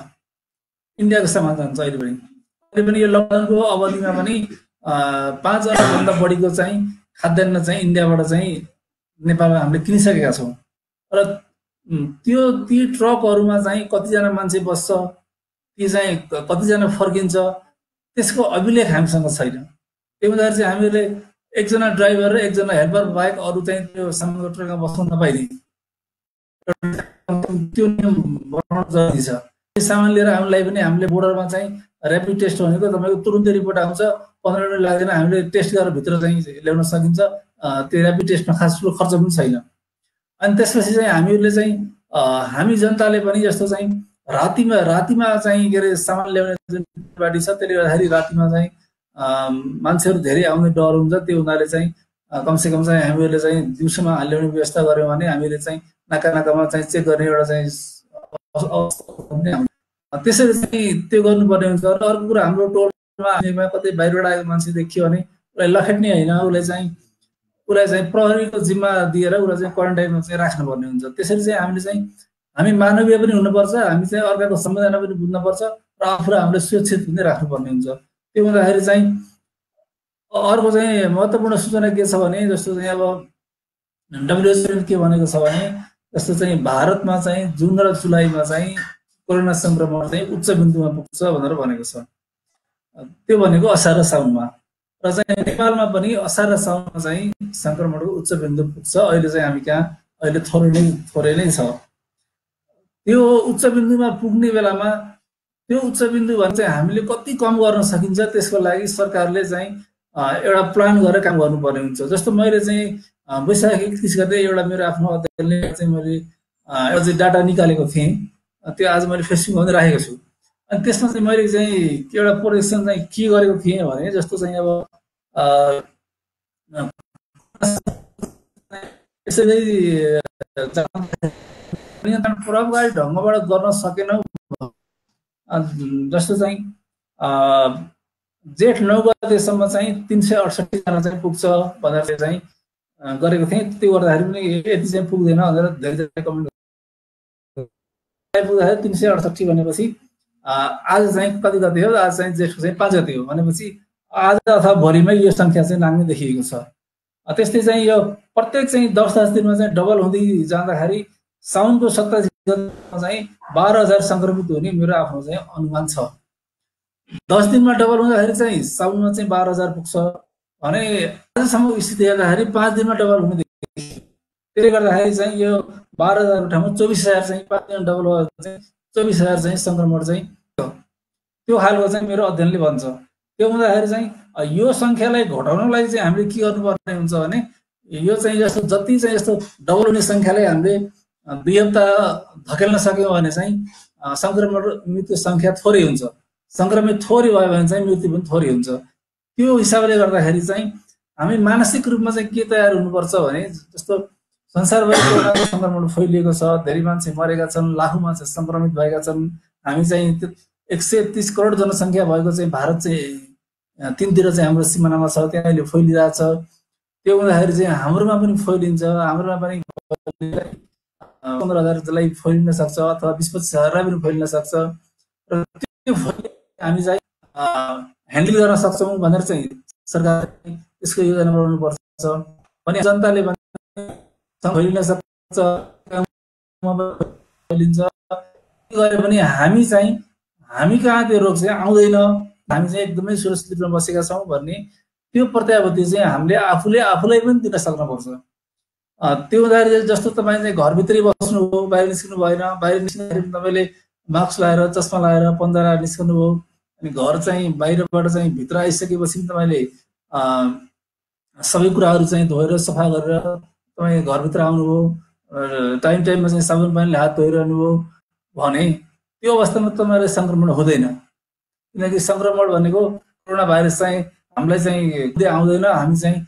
इन्डियाको सामान जान्छ। अहिले पनि यो लकडाउनको अवधिमा पनि 5 अरबभन्दा बढीको चाहिँ खाद्यान्न चाहिँ इन्डियाबाट चाहिँ नेपालमा हामीले किनिसकेका छौँ। र ती ट्रकहरूमा चाहिँ कतिजना मान्छे बस्छ, ती चाहिँ कतिजना फर्किन्छ, त्यसको अभिलेख हामीसँग छैन। त्यही हुँदाखेरि चाहिँ हामीले एकजना ड्राइभर र एकजना हेल्पर बाहेक अरू चाहिँ त्यो सामानको ट्रकमा बस्नु नपाइने त्यो नियम बनाउन जरुरी छ। त्यो सामान लिएर हामीलाई पनि हामीले बोर्डरमा चाहिँ ऱ्यापिड टेस्ट भनेको तपाईँको तुरुन्तै रिपोर्ट आउँछ, 15 मिनट लाग्दैन, हामीले टेस्ट गरेर भित्र चाहिँ ल्याउन सकिन्छ। त्यो ऱ्यापिड टेस्टमा खास ठुलो खर्च पनि छैन। अनि त्यसपछि चाहिँ हामीहरूले चाहिँ हामी जनताले पनि जस्तो चाहिँ रातिमा चाहिँ के अरे सामान ल्याउने जुन बाटो छ त्यसले गर्दाखेरि रातिमा चाहिँ मान्छेहरू धेरै आउने डर हुन्छ। त्यो हुनाले चाहिँ कमसेकम चाहिँ हामीहरूले चाहिँ दिउँसोमा ल्याउने व्यवस्था गऱ्यौँ भने हामीले चाहिँ नाकामा चाहिँ चेक गर्ने एउटा चाहिँ त्यसरी चाहिँ त्यो गर्नुपर्ने हुन्छ। र अर्को कुरा हाम्रो टोलमा कतै बाहिरबाट आएको मान्छे देखियो भने उसलाई लखेट्ने होइन, उसलाई चाहिँ प्रहरीको जिम्मा दिएर उसलाई चाहिँ क्वारेन्टाइनमा चाहिँ राख्नुपर्ने हुन्छ। त्यसरी चाहिँ हामी मानवीय पनि हुनुपर्छ, हामी चाहिँ अर्काको संवेदना पनि बुझ्नुपर्छ र आफूलाई हामीले सुरक्षित पनि राख्नुपर्ने हुन्छ। त्यो हुँदाखेरि चाहिँ अर्को चाहिँ महत्त्वपूर्ण सूचना के छ भने जस्तो चाहिँ अब WHO के भनेको छ भने जस्तो चाहिँ भारतमा चाहिँ जुन र जुलाईमा चाहिँ कोरोना संक्रमण चाहिँ उच्च बिन्दुमा पुग्छ भनेर भनेको छ। त्यो भनेको असार र साउनमा, र चाहिँ नेपालमा पनि असार र साउनमा चाहिँ संक्रमणको उच्च बिन्दु पुग्छ। अहिले चाहिँ हामी कहाँ अहिले थोरै नै छ। त्यो उच्च बिन्दुमा पुग्ने बेलामा त्यो उच्च बिन्दु भने चाहिँ हामीले कति कम गर्न सकिन्छ त्यसको लागि सरकारले चाहिँ एउटा प्लान गरेर काम गर्नुपर्ने हुन्छ। जस्तो मैले चाहिँ वैशाख 31 गते एउटा मेरो आफ्नो अध्ययनले चाहिँ मैले एउटा चाहिँ डाटा निकालेको थिएँ, त्यो आज मैले फेसबुकमा पनि राखेको छु। अनि त्यसमा चाहिँ मैले चाहिँ एउटा प्रोजेक्सन चाहिँ के गरेको थिएँ भने जस्तो चाहिँ अब यसरी नियन्त्रण प्रभावकारी ढङ्गबाट गर्न सकेनौँ। जस्तो चाहिँ जेठ 9 गतेसम्म चाहिँ 368 जना चाहिँ पुग्छ भनेर चाहिँ गरेको थिएँ। त्यो गर्दाखेरि पनि यति चाहिँ पुग्दैन भनेर धेरै कमेन्ट पुग्दाखेरि 368 भनेपछि आज चाहिँ कति गते हो, आज चाहिँ जेठको चाहिँ 5 गते हो भनेपछि आज अथवा भोलिमै यो सङ्ख्या चाहिँ नाग्ने देखिएको छ। त्यस्तै चाहिँ यो प्रत्येक चाहिँ 10 दिनमा चाहिँ डबल हुँदै जाँदाखेरि साउनको 27 गतेमा चाहिँ 12,000 सङ्क्रमित हुने मेरो आफ्नो चाहिँ अनुमान छ। 10 दिनमा डबल हुँदाखेरि चाहिँ साउनमा चाहिँ 12,000 पुग्छ भने आजसम्मको स्थिति हेर्दाखेरि 5 दिनमा डबल हुने देखियो। त्यसले गर्दाखेरि चाहिँ यो 12,000 को ठाउँमा 24,000 चाहिँ 5 दिनमा डबल भयो चाहिँ 24,000 चाहिँ सङ्क्रमण चाहिँ त्यो खालको चाहिँ मेरो अध्ययनले भन्छ। त्यो हुँदाखेरि चाहिँ यो सङ्ख्यालाई घटाउनलाई चाहिँ हामीले के गर्नुपर्ने हुन्छ भने यो चाहिँ जस्तो जति चाहिँ यस्तो डबल हुने सङ्ख्यालाई हामीले 2 हप्ता धकेल्न सक्यौँ भने चाहिँ सङ्क्रमण मृत्यु सङ्ख्या थोरै हुन्छ। सङ्क्रमित थोरै भयो भने चाहिँ मृत्यु पनि थोरै हुन्छ। त्यो हिसाबले गर्दाखेरि चाहिँ हामी मानसिक रूपमा चाहिँ के तयार हुनुपर्छ भने जस्तो संसारभरि कोरोना सङ्क्रमण फैलिएको छ, धेरै मान्छे मरेका छन्, लाखौँ मान्छे सङ्क्रमित भएका छन्। हामी चाहिँ 130 करोड जनसङ्ख्या भएको चाहिँ भारत चाहिँ तीनतिर चाहिँ हाम्रो सिमानामा छ, त्यहाँ अहिले फैलिरहेछ। त्यो हुँदाखेरि चाहिँ हाम्रोमा पनि फैलिन्छ, हाम्रोमा पनि 15,000 जसलाई फैलिन सक्छ अथवा 20-25,000 पनि फैलिन सक्छ। र त्यो हामी चाहिँ ह्यान्डल गर्न सक्छौँ भनेर चाहिँ सरकारले यसको योजना बनाउनुपर्छ भने जनताले फैलिन सक्छ फैलिन्छ गरे पनि हामी कहाँ त्यो रोग चाहिँ आउँदैन, हामी चाहिँ एकदमै सुरक्षित रूपमा बसेका छौँ भन्ने त्यो प्रत्याभूति चाहिँ हामीले आफूलाई पनि दिन सक्नुपर्छ। त्यो हुँदाखेरि जस्तो तपाईँ चाहिँ घरभित्रै बस्नु हो, बाहिर निस्किनु भएन, बाहिर निस्किँदाखेरि तपाईँले मास्क लगाएर चस्मा लगाएर पन्जा लगाएर निस्कनु हो, अनि घर चाहिँ बाहिरबाट चाहिँ भित्र आइसकेपछि तपाईँले सबै कुराहरू चाहिँ धोएर सफा गरेर तपाईँ घरभित्र आउनुभयो, टाइममा चाहिँ साबुन पानीले हात धोइरहनु हो भने त्यो अवस्थामा तपाईँलाई सङ्क्रमण हुँदैन। किनकि सङ्क्रमण भनेको कोरोना भाइरस चाहिँ हामीलाई चाहिँ आउँदैन, हामी चाहिँ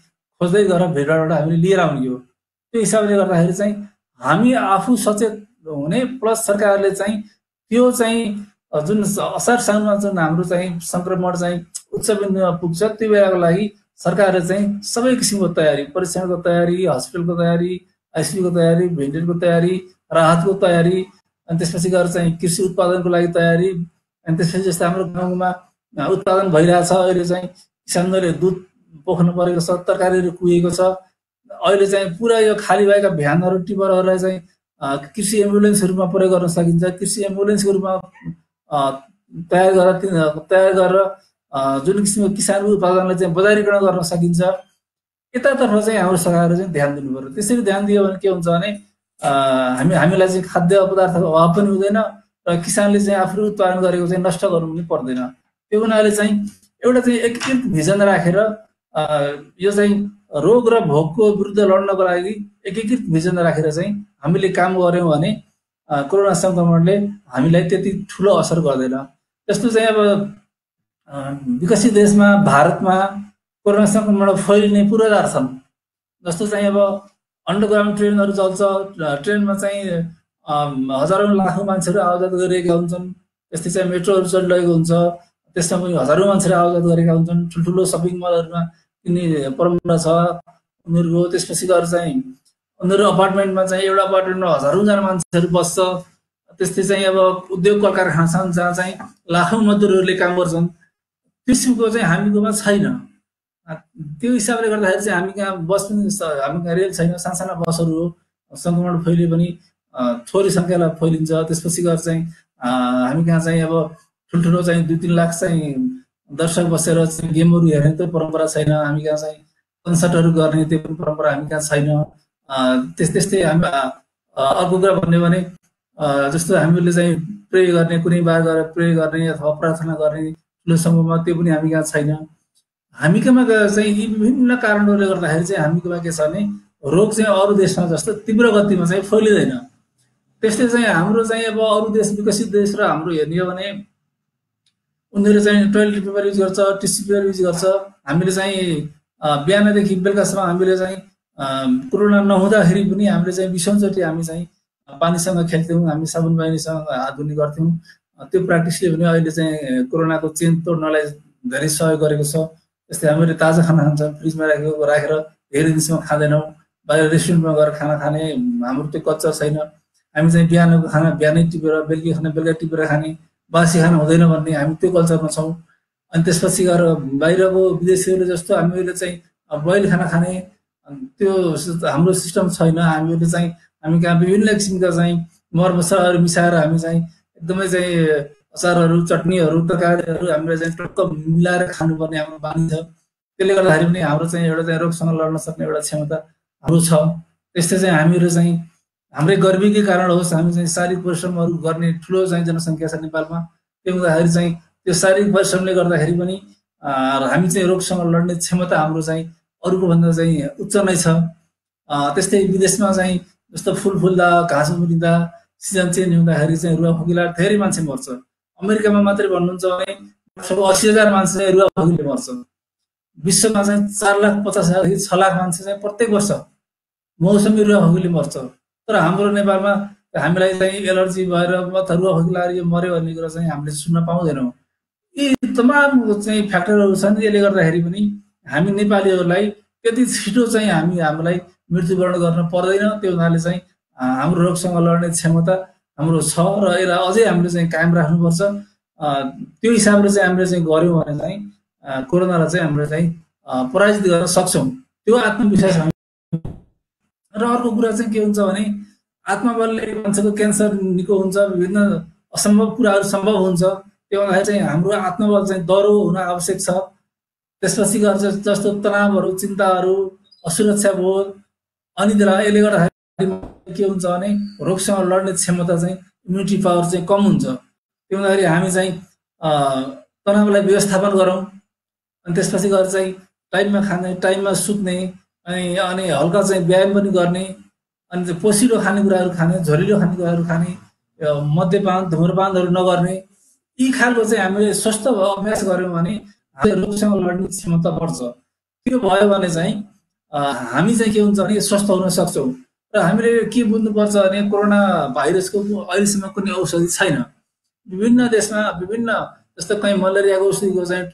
खोज्दै गएर भिडबाट हामीले लिएर आउने हो। त्यो हिसाबले गर्दाखेरि चाहिँ हामी आफू सचेत हुने प्लस सरकारले चाहिँ त्यो चाहिँ जुन असार साउनमा जुन हाम्रो चाहिँ सङ्क्रमण चाहिँ उच्च बिन्दुमा पुग्छ त्यो बेलाको लागि सरकारले चाहिँ सबै किसिमको तयारी, परीक्षणको तयारी, हस्पिटलको तयारी, आइसियुको तयारी, भेन्टिलेटरको तयारी, राहतको तयारी, अनि त्यसपछि गएर चाहिँ कृषि उत्पादनको लागि तयारी, अनि त्यसपछि जस्तो हाम्रो गाउँमा उत्पादन भइरहेछ। अहिले चाहिँ किसानहरूले दुध पोख्नु परेको छ, तरकारीहरू कुहिएको छ। अहिले चाहिँ पुरा यो खाली भएका भ्यानहरू, टिपरहरूलाई चाहिँ कृषि एम्बुलेन्सको रूपमा प्रयोग गर्न सकिन्छ। कृषि एम्बुलेन्सको रूपमा तयार गरेर जुन किसिमको किसानको उत्पादनलाई चाहिँ बजारीकरण गर्न सकिन्छ। यतातर्फ चाहिँ हाम्रो सरकारले चाहिँ ध्यान दिनु पर्यो। त्यसरी ध्यान दियो भने के हुन्छ भने हामीलाई चाहिँ खाद्य पदार्थको अभाव पनि हुँदैन र किसानले चाहिँ आफूले उत्पादन गरेको चाहिँ नष्ट गर्नु पनि पर्दैन। त्यो हुनाले चाहिँ एउटा चाहिँ एकीकृत भिजन राखेर यो चाहिँ रोग र भोकको विरुद्ध लड्नको लागि एकीकृत भिजन राखेर चाहिँ हामीले काम गर्यौँ भने कोरोना सङ्क्रमणले हामीलाई त्यति ठुलो असर गर्दैन। जस्तो चाहिँ अब विकसित देशमा, भारतमा कोरोना सङ्क्रमण फैलिने पूर्वाधार छन्। जस्तो चाहिँ अब अन्डरग्राउन्ड ट्रेनहरू चल्छ, ट्रेनमा चाहिँ हजारौँ लाखौँ मान्छेहरू आवाजात गरिरहेका हुन्छन्। त्यस्तै चाहिँ मेट्रोहरू चलिरहेको हुन्छ, त्यसमा पनि हजारौँ मान्छेहरू आवाजात गरेका हुन्छन्। ठुल्ठुलो सपिङ मलहरूमा किन्ने परम्परा छ उनीहरूको। त्यसपछि गएर चाहिँ उनीहरू अपार्टमेन्टमा चाहिँ एउटा अपार्टमेन्टमा हजारौँजना मान्छेहरू बस्छ। त्यस्तै चाहिँ अब उद्योग कल कारखाना छन् जहाँ चाहिँ लाखौँ मजदुरहरूले काम गर्छन्। त्यो किसिमको चाहिँ हामीकोमा छैन। त्यो हिसाबले गर्दाखेरि चाहिँ हामी कहाँ बस पनि, हामी कहाँ रेल छैन, साना बसहरू हो। सङ्क्रमण फैलियो भने थोरै सङ्ख्यालाई फैलिन्छ। त्यसपछि गएर चाहिँ हामी कहाँ चाहिँ अब ठुल्ठुलो चाहिँ 2-3 लाख चाहिँ दर्शक बसेर चाहिँ गेमहरू हेर्ने त्यो परम्परा छैन। हामी कहाँ चाहिँ कन्सर्टहरू गर्ने त्यो पनि परम्परा हामी कहाँ छैन। त्यस्तै हामी अर्को कुरा भन्यो भने जस्तो हामीले चाहिँ प्रे गर्ने, कुनै बार गएर प्रे गर्ने अथवा प्रार्थना गर्ने ठुलो समूहमा, त्यो पनि हामी कहाँ छैन। हामीकोमा चाहिँ यी विभिन्न कारणहरूले गर्दाखेरि चाहिँ हामीकोमा के छ भने रोग चाहिँ अरू देशमा जस्तो तीव्र गतिमा चाहिँ फैलिँदैन। त्यसले चाहिँ हाम्रो चाहिँ अब अरू देश, विकसित देश र हाम्रो हेर्ने हो भने उनीहरूले चाहिँ टोइलेट पेपर युज गर्छ, टिस्यु पेपर युज गर्छ। हामीले चाहिँ बिहानदेखि बेलुकासम्म हामीले चाहिँ कोरोना नहुँदाखेरि पनि हामीले चाहिँ 20औँचोटि हामी चाहिँ पानीसँग खेल्थ्यौँ, हामी साबुन पानीसँग हात धुने गर्थ्यौँ। त्यो प्र्याक्टिसले पनि अहिले चाहिँ कोरोनाको चेन तोड्नलाई धेरै सहयोग गरेको छ। त्यस्तै हामीले ताजा खाना खान्छौँ, फ्रिजमा राखेर धेरै दिनसम्म खाँदैनौँ। बाहिर रेस्टुरेन्टमा गएर खाना खाने हाम्रो त्यो कल्चर छैन। हामी चाहिँ बिहानको खाना बिहानै टिपेर, बेलुकी खाना बेलुका टिपेर खाने, बासी खाना हुँदैन भन्ने हामी त्यो कल्चरमा छौँ। अनि त्यसपछि गएर बाहिरको विदेशीहरूले जस्तो हामीहरूले चाहिँ बोइल खाना खाने त्यो हाम्रो सिस्टम छैन। हामीहरूले चाहिँ हामी कहाँ विभिन्न किसिमका चाहिँ मरमसलाहरू मिसाएर हामी चाहिँ एकदमै चाहिँ अचारहरू, चटनीहरू, तरकारीहरू हामीले चाहिँ टक्क मिलाएर खानुपर्ने हाम्रो बानी छ। त्यसले गर्दाखेरि पनि हाम्रो चाहिँ एउटा चाहिँ रोगसँग लड्न सक्ने एउटा क्षमता हाम्रो छ। त्यस्तै चाहिँ हामीहरू चाहिँ हाम्रै गर्मीकै कारण होस्, हामी चाहिँ शारीरिक परिश्रमहरू गर्ने ठुलो चाहिँ जनसङ्ख्या छ नेपालमा। त्यो हुँदाखेरि चाहिँ त्यो शारीरिक परिश्रमले गर्दाखेरि पनि हामी चाहिँ रोगसँग लड्ने क्षमता हाम्रो चाहिँ अरूको भन्दा चाहिँ उच्च नै छ। त्यस्तै विदेशमा चाहिँ जस्तो फुल फुल्दा, घाँस उम्रिँदा, सिजन चेन्ज हुँदाखेरि चाहिँ रुवा खोकीले धेरै मान्छे मर्छ। अमेरिकामा मात्रै भन्नुहुन्छ भने 80,000 मान्छे चाहिँ रुवा खोकीले मर्छ। विश्वमा चाहिँ 4,50,000 6 लाख मान्छे चाहिँ प्रत्येक वर्ष मौसमी रुवा खोकीले मर्छ। तर हाम्रो नेपालमा हामीलाई चाहिँ एलर्जी भएर अथवा रुवा खोकी लागेर यो मर्यो भन्ने कुरा चाहिँ हामीले सुन्न पाउँदैनौँ। यी तमाम चाहिँ फ्याक्टरहरू छन्। यसले गर्दाखेरि पनि हामी नेपालीहरूलाई त्यति छिटो चाहिँ हामीलाई मृत्युवरण गर्न पर्दैन। त्यो हुनाले चाहिँ हाम्रो रोगसँग लड्ने क्षमता हाम्रो छ र यसलाई अझै हामीले चाहिँ कायम राख्नुपर्छ। त्यो हिसाबले चाहिँ हामीले चाहिँ गऱ्यौँ भने चाहिँ कोरोनालाई चाहिँ हामीले चाहिँ पराजित गर्न सक्छौँ। त्यो आत्मविश्वास हामी। र अर्को कुरा चाहिँ के हुन्छ भने आत्मबलले मान्छेको क्यान्सर निको हुन्छ, विभिन्न असम्भव कुराहरू सम्भव हुन्छ। त्यो भन्दाखेरि चाहिँ हाम्रो आत्मबल चाहिँ दह्रो हुन आवश्यक छ। त्यसपछि गएर जस्तो तनावहरू, चिन्ताहरू, असुरक्षा बोध, अनिद्रा, यसले गर्दाखेरि के हुन्छ भने रोगसँग लड्ने क्षमता चाहिँ इम्युनिटी पावर चाहिँ कम हुन्छ। त्यो हुँदाखेरि हामी चाहिँ तनावलाई व्यवस्थापन गरौँ। अनि त्यसपछि गएर चाहिँ टाइममा खाने, टाइममा सुत्ने, अनि हल्का चाहिँ व्यायाम पनि गर्ने, अनि पोसिलो खानेकुराहरू खाने, झरिलो खानेकुराहरू खाने, मद्यपान, धुम्रपानहरू नगर्ने, यी खालको चाहिँ हामीले स्वस्थ अभ्यास गऱ्यौँ भने रोगसँग लड्ने क्षमता बढ्छ। त्यो भयो भने चाहिँ हामी चाहिँ के हुन्छ भने स्वस्थ हुन सक्छौँ। र हामीले के बुझ्नुपर्छ भने कोरोना भाइरसको अहिलेसम्म कुनै औषधि छैन। विभिन्न देशमा विभिन्न जस्तो कहीँ मलेरियाको औषधिको चाहिँ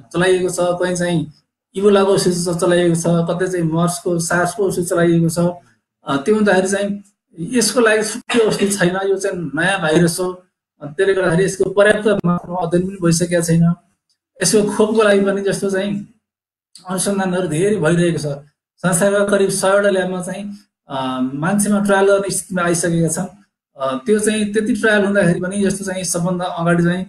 चलाइएको छ, कहीँ चाहिँ इबोलाको औषधि चलाइएको छ, कतै चाहिँ मर्सको सार्सको औषधि चलाइएको छ। त्यो हुँदाखेरि चाहिँ यसको लागि छुट्टै औषधि छैन, यो चाहिँ नयाँ भाइरस हो। त्यसले गर्दाखेरि यसको पर्याप्त मात्रामा अध्ययन पनि भइसकेको छैन। यसको खोपको लागि पनि जस्तो चाहिँ अनुसन्धानहरू धेरै भइरहेको छ। संसारमा करिब 100वटा ल्याबमा चाहिँ मान्छेमा ट्रायल गर्ने स्थितिमा आइसकेका छन्। त्यो चाहिँ त्यति ट्रायल हुँदाखेरि पनि जस्तो चाहिँ सबभन्दा अगाडि चाहिँ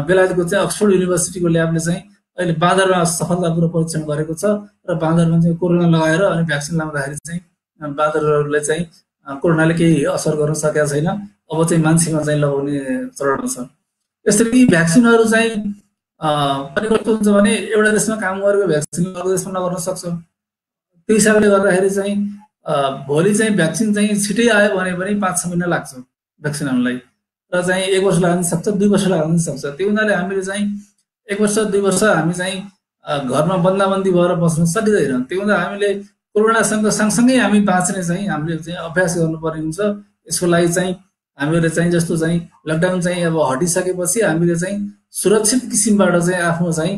बेलायतको चाहिँ अक्सफोर्ड युनिभर्सिटीको ल्याबले चाहिँ अहिले बाँदरमा सफलतापूर्वक परीक्षण गरेको छ र बाँदरमा चाहिँ कोरोना लगाएर अनि भ्याक्सिन लगाउँदाखेरि चाहिँ बाँदरहरूले चाहिँ कोरोनाले केही असर गर्न सकेका छैन। अब चाहिँ मान्छेमा चाहिँ लगाउने चरणमा छ। यसरी भ्याक्सिनहरू चाहिँ पनि कस्तो हुन्छ भने एउटा देशमा काम गरेको भ्याक्सिन अर्को देशमा नगर्न सक्छ। त्यो हिसाबले गर्दाखेरि चाहिँ भोलि चाहिँ भ्याक्सिन चाहिँ छिटै आयो भने पनि 5-6 महिना लाग्छ भ्याक्सिन आउनलाई, र चाहिँ 1 वर्ष लाग्न सक्छ, 2 वर्ष लाग्न सक्छ। त्यो हुनाले हामीले चाहिँ 1 वर्ष 2 वर्ष हामी चाहिँ घरमा बन्दाबन्दी भएर बस्न सकिँदैन। त्यो हुँदा हामीले कोरोनासँग सँगसँगै हामी बाँच्ने चाहिँ हामीले चाहिँ अभ्यास गर्नुपर्ने हुन्छ। यसको लागि चाहिँ हामीले चाहिँ जस्तो चाहिँ लकडाउन चाहिँ अब हटिसकेपछि हामीले चाहिँ सुरक्षित किसिमबाट चाहिँ आफ्नो चाहिँ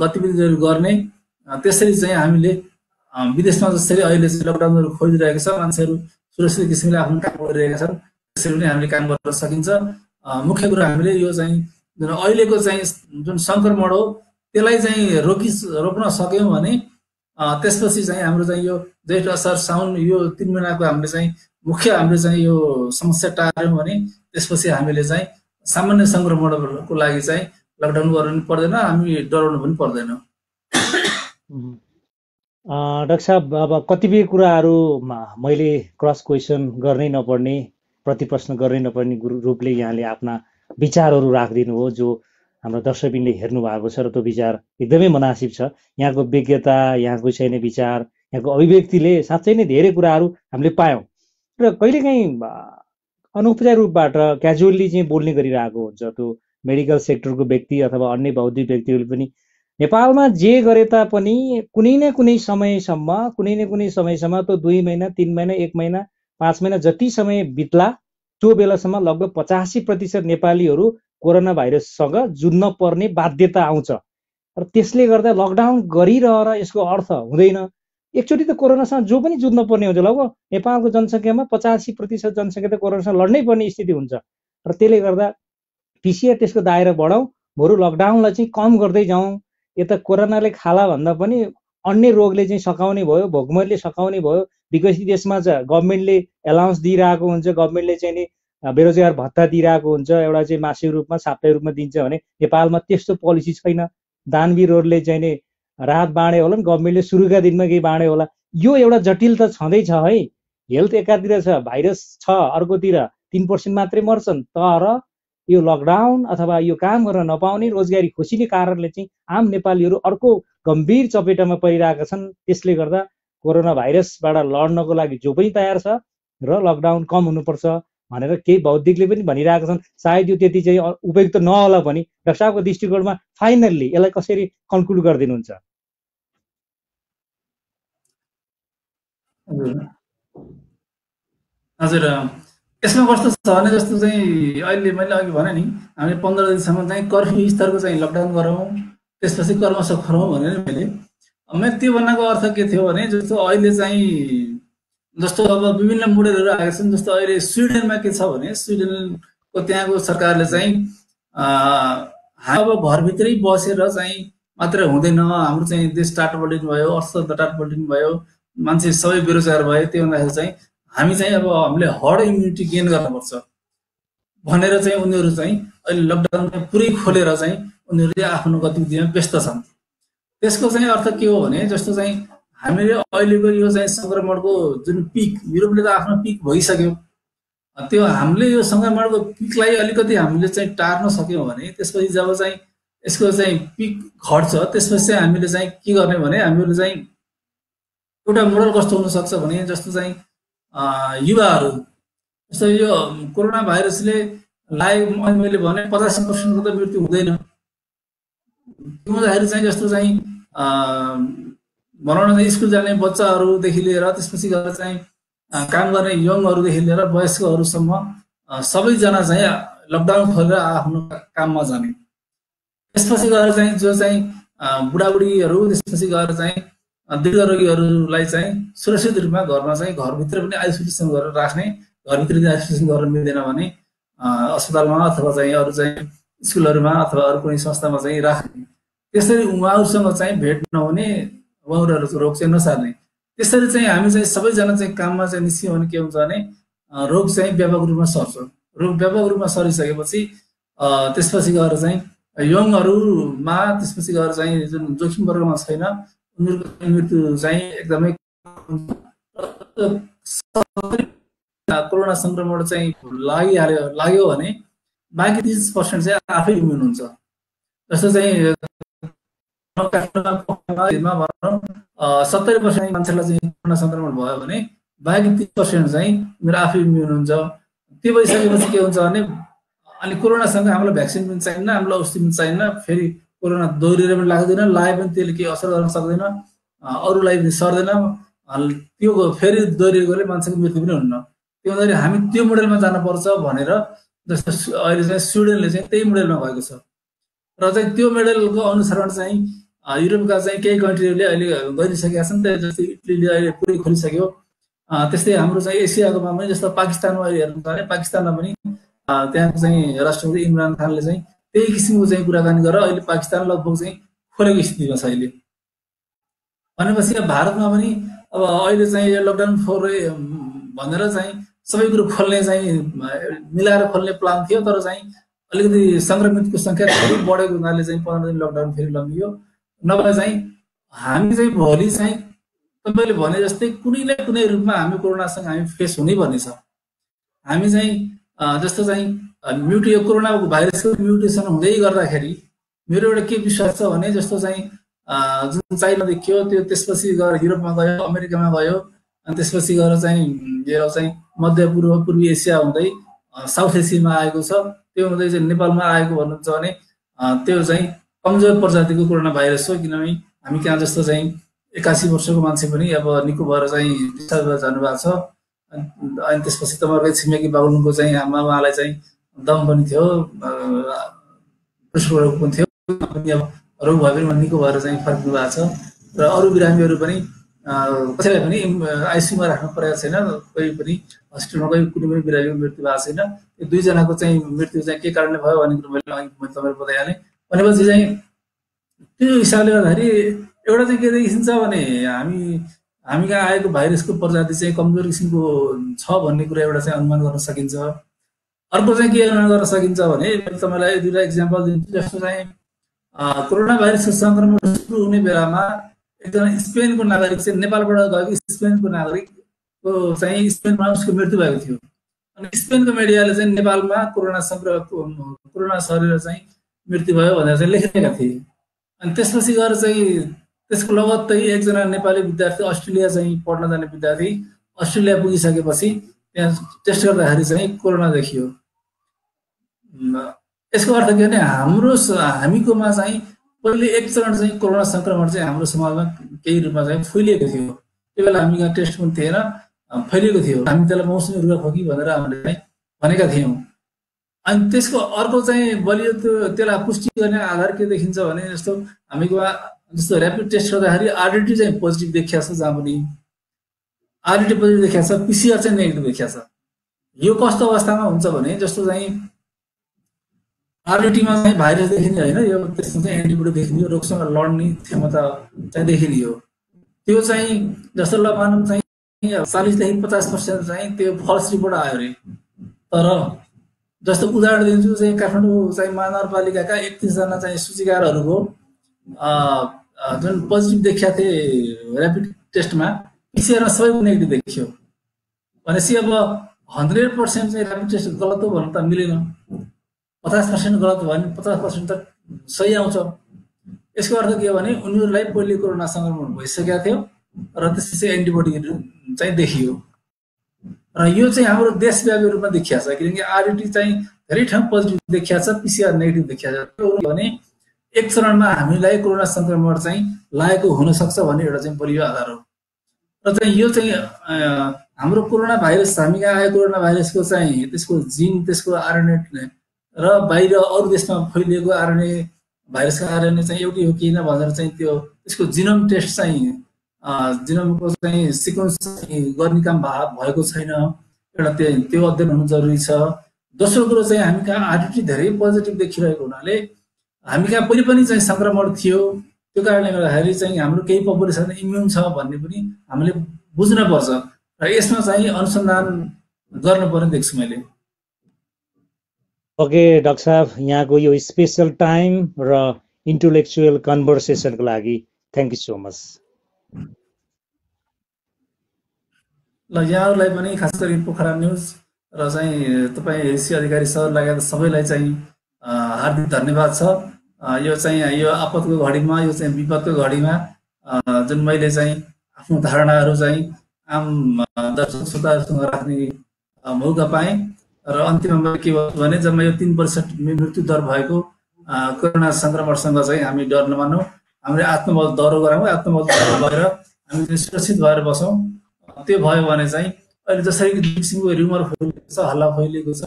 गतिविधिहरू गर्ने। त्यसरी चाहिँ हामीले विदेशमा जसरी अहिले चाहिँ लकडाउनहरू खोलिरहेको छ, मान्छेहरू सुरक्षित किसिमले आफ्नो काम गरिरहेका छन्, त्यसरी पनि हामीले काम गर्न सकिन्छ। मुख्य कुरा हामीले यो चाहिँ जुन अहिलेको चाहिँ जुन सङ्क्रमण हो त्यसलाई चाहिँ रोक्न सक्यौँ भने त्यसपछि चाहिँ हाम्रो चाहिँ यो जेठ असार साउन यो 3 महिनाको हामीले चाहिँ मुख्य हामीले चाहिँ यो समस्या टार्यौँ भने त्यसपछि हामीले चाहिँ सामान्य सङ्क्रमणको लागि चाहिँ लकडाउन गर्नु पनि पर्दैन, हामी डराउनु पनि पर्दैन। डाक्टर साहब, अब कतिपय कुराहरू मैले क्रस क्वेसन गर्नै नपर्ने, प्रतिप्रश्न गर्नै नपर्ने रूपले यहाँले आफ्ना विचारहरू राखिदिनु हो, जो हाम्रो दर्शकबिनले हेर्नु भएको छ र त्यो विचार एकदमै मुनासिब छ। यहाँको विज्ञता, यहाँको छैन विचार, यहाँको अभिव्यक्तिले साँच्चै नै धेरै कुराहरू हामीले पायौँ र कहिलेकाहीँ अनौपचारिक रूपबाट क्याजुअल्ली चाहिँ बोल्ने गरिरहेको हुन्छ त्यो मेडिकल सेक्टरको व्यक्ति अथवा अन्य बौद्धिक व्यक्तिहरूले पनि। नेपालमा जे गरे तापनि कुनै न कुनै समयसम्म त्यो 2 महिना 3 महिना 1 महिना 5 महिना जति समय बित्ला त्यो बेलासम्म लगभग 85% नेपालीहरू कोरोना भाइरससँग जुझ्न पर्ने बाध्यता आउँछ र त्यसले गर्दा लकडाउन गरिरहेर यसको अर्थ हुँदैन। एकचोटि त कोरोनासँग जो पनि जुझ्न पर्ने हुन्छ। लगभग नेपालको जनसङ्ख्यामा 85% जनसङ्ख्या त कोरोनासँग लड्नै पर्ने स्थिति हुन्छ र त्यसले गर्दा पिसिआर त्यसको दायरा बढाउँ, बरु लकडाउनलाई चाहिँ कम गर्दै जाउँ। यता कोरोनाले खाला भन्दा पनि अन्य रोगले चाहिँ सकाउने भयो, भोकमरीले सकाउने भयो। विकसित देशमा चाहिँ गभर्मेन्टले एलाउन्स दिइरहेको हुन्छ, गभर्मेन्टले चाहिँ नि बेरोजगार भत्ता दिइरहेको हुन्छ, एउटा चाहिँ मासिक रूपमा साप्ताहिक रूपमा दिन्छ भने नेपालमा त्यस्तो पोलिसी छैन। दानवीरहरूले चाहिँ नि राहत बाँडे होला नि, गभर्मेन्टले सुरुका दिनमा केही बाँडे होला। यो एउटा जटिलता छँदैछ है। हेल्थ एकातिर छ, भाइरस छ अर्कोतिर, 3% मात्रै मर्छन्। तर यो लकडाउन अथवा यो काम गर्न नपाउने, रोजगारी खोसिने कारणले चाहिँ आम नेपालीहरू अर्को गम्भीर चपेटामा परिरहेका छन्। त्यसले गर्दा कोरोना भाइरसबाट लड्नको लागि जो पनि तयार छ र लकडाउन कम हुनुपर्छ भनेर केही बौद्धिकले पनि भनिरहेका छन्। सायद यो त्यति चाहिँ उपयुक्त नहोला पनि। डाक्टर साहबको दृष्टिकोणमा फाइनल्ली यसलाई कसरी कन्क्लुड गरिदिनुहुन्छ? हजुर, यसमा कस्तो छ भने जस्तो चाहिँ अहिले मैले अघि भने नि हामीले 15 दिनसम्म चाहिँ कर्फ्यू स्तरको चाहिँ लकडाउन गरौँ, त्यसपछि कर्मश खरौँ भने मैले त्यो भन्नको अर्थ के थियो भने जस्तो अहिले चाहिँ जस्तो अब विभिन्न मोडेलहरू आएका छन्। जस्तो अहिले स्विडेनमा के छ भने स्विडेनको त्यहाँको सरकारले चाहिँ अब घरभित्रै बसेर चाहिँ मात्र हुँदैन, हाम्रो चाहिँ देश टाटोपल्टिनु भयो, अर्थतन्त्र टाटोपल्टिनु भयो, मान्छे सबै बेरोजगार भयो। त्यो भन्दाखेरि चाहिँ हामी चाहिँ अब हामीले हर्ड इम्युनिटी गेन गर्नुपर्छ भनेर चाहिँ उनीहरू चाहिँ अहिले लकडाउन पुरै खोलेर चाहिँ उनीहरूले आफ्नो गतिविधिमा व्यस्त छन्। त्यसको चाहिँ अर्थ के हो भने जस्तो चाहिँ हामीले अहिलेको यो चाहिँ सङ्क्रमणको जुन पिक, युरोपले त आफ्नो पिक भइसक्यो, त्यो हामीले यो सङ्क्रमणको पिकलाई अलिकति हामीले चाहिँ टार्न सक्यौँ भने त्यसपछि जब चाहिँ यसको चाहिँ पिक घट्छ त्यसपछि चाहिँ हामीले चाहिँ के गर्ने भने हामीहरू चाहिँ एउटा मोडल कस्तो हुनसक्छ भने जस्तो चाहिँ युवाहरू जस्तो यो कोरोना भाइरसले लाग्यो मैले भने 85%को त मृत्यु हुँदैन। त्यो हुँदाखेरि चाहिँ जस्तो चाहिँ भनौँ न स्कुल जाने बच्चाहरूदेखि लिएर त्यसपछि गएर चाहिँ काम गर्ने यङहरूदेखि लिएर वयस्कहरूसम्म सबैजना चाहिँ लकडाउन खोलेर आफ्नो काममा जाने। त्यसपछि गएर चाहिँ जो चाहिँ बुढाबुढीहरू त्यसपछि गएर चाहिँ दीर्घ रोगीहरूलाई चाहिँ सुरक्षित रूपमा घरमा चाहिँ घरभित्र पनि आइसोलेसन गरेर राख्ने, घरभित्र आइसोलेसन गर्न मिल्दैन भने अस्पतालमा अथवा चाहिँ अरू चाहिँ स्कुलहरूमा अथवा अरू कुनै संस्थामा चाहिँ राख्ने, त्यसरी उहाँहरूसँग चाहिँ भेट नहुने, उहाँहरूको रोग चाहिँ नसार्ने। त्यसरी चाहिँ हामी चाहिँ सबैजना चाहिँ काममा चाहिँ निस्क्यौँ भने के हुन्छ भने रोग चाहिँ व्यापक रूपमा सर्छ। रोग व्यापक रूपमा सरिसकेपछि त्यसपछि गएर चाहिँ यङहरूमा, त्यसपछि गएर चाहिँ जुन जोखिम वर्गमा छैन उनीहरूको मृत्यु चाहिँ एकदमै कोरोना संक्रमण चाहिँ लाग्यो भने बाँकी 30% चाहिँ आफै इम्युन हुन्छ। जस्तो चाहिँ 70% मान्छेलाई चाहिँ कोरोना संक्रमण भयो भने बाँकी 30% चाहिँ मेरो आफै इम्युन हुन्छ। त्यो भइसकेपछि के हुन्छ भने अनि कोरोनासँग हामीलाई भ्याक्सिन पनि चाहिन्न, हामीलाई औषधि पनि चाहिन्न, फेरि कोरोना दोहोरिएर पनि लाग्दैन, लाए पनि त्यसले केही असर गर्न सक्दैन, अरूलाई पनि सर्दैन, त्यो फेरि दोहोरिएकोले मान्छेको मृत्यु पनि हुन्न। त्यो हुँदाखेरि हामी त्यो मोडेलमा जानुपर्छ भनेर जस्तो अहिले चाहिँ स्विडेनले चाहिँ त्यही मोडेलमा भएको छ र चाहिँ त्यो मोडेलको अनुसरण चाहिँ युरोपका चाहिँ केही कन्ट्रीहरूले अहिले गरिसकेका छन्। जस्तै इटलीले अहिले पुरै खोलिसक्यो। त्यस्तै हाम्रो चाहिँ एसियाकोमा पनि जस्तो पाकिस्तानमा अहिले हेर्नु भने पाकिस्तानमा पनि त्यहाँको चाहिँ राष्ट्रपति इमरान खानले चाहिँ त्यही किसिमको चाहिँ कुराकानी गरेर अहिले पाकिस्तान लगभग चाहिँ खोलेको स्थितिमा छ अहिले। भनेपछि भारतमा पनि अब अहिले चाहिँ यो लकडाउन भनेर चाहिँ सबै कुरो खोल्ने चाहिँ मिलाएर खोल्ने प्लान थियो, तर चाहिँ अलिकति संक्रमितको संख्या धेरै बढेको हुनाले चाहिँ 15 दिन लकडाउन फेरि लम्बियो। नभए चाहिँ हामी चाहिँ भोलि चाहिँ तपाईँले भने जस्तै कुनै न कुनै रूपमा हामी कोरोनासँग हामी फेस हुनै पर्ने छ। हामी चाहिँ जस्तो चाहिँ यो कोरोना भाइरसको म्युटेसन हुँदै गर्दाखेरि मेरो एउटा के विश्वास छ भने जस्तो चाहिँ जुन चाइना देखियो त्यो त्यसपछि गएर युरोपमा गयो, अमेरिकामा गयो, अनि त्यसपछि गएर चाहिँ यो चाहिँ मध्यपूर्व पूर्वी एसिया हुँदै साउथ एसियामा आएको छ। त्यो हुँदै चाहिँ नेपालमा आएको भन्नुहुन्छ भने त्यो चाहिँ कमजोर प्रजातिको कोरोना भाइरस हो। किनभने हामी कहाँ जस्तो चाहिँ 81 वर्षको मान्छे पनि अब निको भएर चाहिँ डिस्चार्ज भएर जानुभएको छ। अनि त्यसपछि तपाईँकै छिमेकी बाबुलुङको चाहिँ आमालाई चाहिँ दम पनि थियो, रोग पनि थियो, अब रोग भए पनि निको भएर चाहिँ फर्किनु भएको छ। र अरू बिरामीहरू पनि कसैलाई पनि आइसियुमा राख्नु परेको छैन, कोही पनि हस्पिटलमा कोही कुनै पनि बिरामीको मृत्यु भएको छैन। यो दुईजनाको चाहिँ मृत्यु चाहिँ के कारणले भयो भन्ने कुरो मैले तपाईँलाई बताइहालेँ। भनेपछि चाहिँ त्यो हिसाबले गर्दाखेरि एउटा चाहिँ के देखिन्छ भने हामी कहाँ आएको भाइरसको प्रजाति चाहिँ कमजोर किसिमको छ भन्ने कुरा एउटा चाहिँ अनुमान गर्न सकिन्छ। अर्को चाहिँ के अनुमान गर्न सकिन्छ भने मैले तपाईँलाई दुईवटा इक्जाम्पल दिन्छु। जस्तो चाहिँ कोरोना भाइरसको संक्रमण सुरु हुने बेलामा एकजना स्पेनको नागरिक चाहिँ नेपालबाट गएको स्पेनको नागरिकको चाहिँ स्पेनमा उसको मृत्यु भएको थियो। अनि स्पेनको मिडियाले चाहिँ नेपालमा कोरोना सरेर चाहिँ मृत्यु भयो भनेर चाहिँ लेखेका थिए। अनि त्यसपछि गएर चाहिँ त्यसको लगत्तै एकजना नेपाली विद्यार्थी अस्ट्रेलिया चाहिँ पढ्न जाने विद्यार्थी अस्ट्रेलिया पुगिसकेपछि त्यहाँ टेस्ट गर्दाखेरि चाहिँ कोरोना देखियो। यसको अर्थ के भने हामीकोमा चाहिँ पहिले एक चरण चाहिँ कोरोना संक्रमण चाहिँ हाम्रो समाजमा केही रूपमा चाहिँ फैलिएको थियो। त्यो बेला हामी कहाँ टेस्ट पनि थिएन, फैलिएको थियो। हामी त्यसलाई मौसमी रुगाखोकी भनेर हामीले चाहिँ भनेका थियौँ। अनि त्यसको अर्को चाहिँ बलियो त्यसलाई पुष्टि गर्ने आधार के देखिन्छ भने जस्तो हामीकोमा जस्तो ऱ्यापिड टेस्ट गर्दाखेरि आरडिटी चाहिँ पोजिटिभ देखिया छ, जहाँ पनि आरडिटी पोजिटिभ देखिया छ, पिसिआर चाहिँ नेगेटिभ देखिया छ। यो कस्तो अवस्थामा हुन्छ भने जस्तो चाहिँ आरडिटीमा चाहिँ भाइरस देखिने होइन, यो त्यसमा चाहिँ एन्टिबोडी देखिने, रोगसँग लड्ने क्षमता चाहिँ देखिने हो। त्यो चाहिँ जस्तो ल मानौँ चाहिँ 40 देखि 50% चाहिँ त्यो फल्स रिपोर्ट आयो अरे। तर जस्तो उदाहरण दिन्छु चाहिँ काठमाडौँ चाहिँ महानगरपालिकाका 31 जना चाहिँ सूचीकारहरूको जुन पोजिटिभ देखिया थिए ऱ्यापिड टेस्टमा, पिसिआरमा सबैको नेगेटिभ देखियो। भनेपछि अब 100% चाहिँ ऱ्यापिड टेस्ट गलत हो भन्नु त मिलेन। 50% गलत भयो भने 50% त सही आउँछ। यसको अर्थ के हो भने उनीहरूलाई पहिले कोरोना संक्रमण भइसकेको थियो र त्यसपछि एन्टिबोडीहरू चाहिँ देखियो। र यो चाहिँ हाम्रो देशव्यापी रूपमा देखिया छ, किनकि आरडिटी चाहिँ धेरै ठाउँ पोजिटिभ देखिया छ, पिसिआर नेगेटिभ देखिया छ। त्यो भने एक चरणमा हामीलाई कोरोना संक्रमण चाहिँ लागेको हुनसक्छ भन्ने एउटा चाहिँ बलियो आधार हो। र चाहिँ यो चाहिँ हाम्रो कोरोना भाइरस, हामी कहाँ आएको कोरोना भाइरसको चाहिँ त्यसको जिन, त्यसको आरएनए र बाहिर अरू देशमा फैलिएको आरएनए भाइरसको आरएनए चाहिँ एउटै हो कि भनेर चाहिँ त्यो त्यसको जिनोम टेस्ट चाहिँ जिनोमको चाहिँ सिक्वेन्स गर्ने काम भएको छैन। एउटा त्यो अध्ययन हुनु जरुरी छ। दोस्रो कुरो चाहिँ हामी कहाँ आरटी धेरै पोजिटिभ देखिरहेको हुनाले हामी कहाँ पहिले पनि चाहिँ संक्रमण थियो, त्यो कारणले गर्दाखेरि चाहिँ हाम्रो केही पपुलेसन इम्युन छ भन्ने पनि हामीले बुझ्न पर्छ र यसमा चाहिँ अनुसन्धान गर्नुपर्ने देख्छु मैले। ओके डाक्टर साहब, यहाँको यो स्पेशल टाइम र इन्टेलेक्चुअल कन्भर्सेसनको लागि थ्याङ्क यू सो मच। ल यहाँहरूलाई पनि खास गरी पोखरा न्युज र चाहिँ तपाईँ हेसी अधिकारी सर लगायत सबैलाई चाहिँ हार्दिक धन्यवाद छ। यो चाहिँ यो आपतको घडीमा, यो चाहिँ विपदको घडीमा जुन मैले चाहिँ आफ्नो धारणाहरू चाहिँ आम दर्शक श्रोताहरूसँग राख्ने मौका पाएँ र अन्तिममा के भयो भने जम्मा यो 3% मृत्यु दर भएको कोरोना संक्रमणसँग चाहिँ हामी डर नमानौँ, हामीले आत्मबल दह्रो गरौँ, आत्मबल दह्रो भएर हामी सुरक्षित भएर बसौँ। त्यो भयो भने चाहिँ अहिले जसरी किसिमको र्युमर फैलिएको छ, हल्ला फैलिएको छ,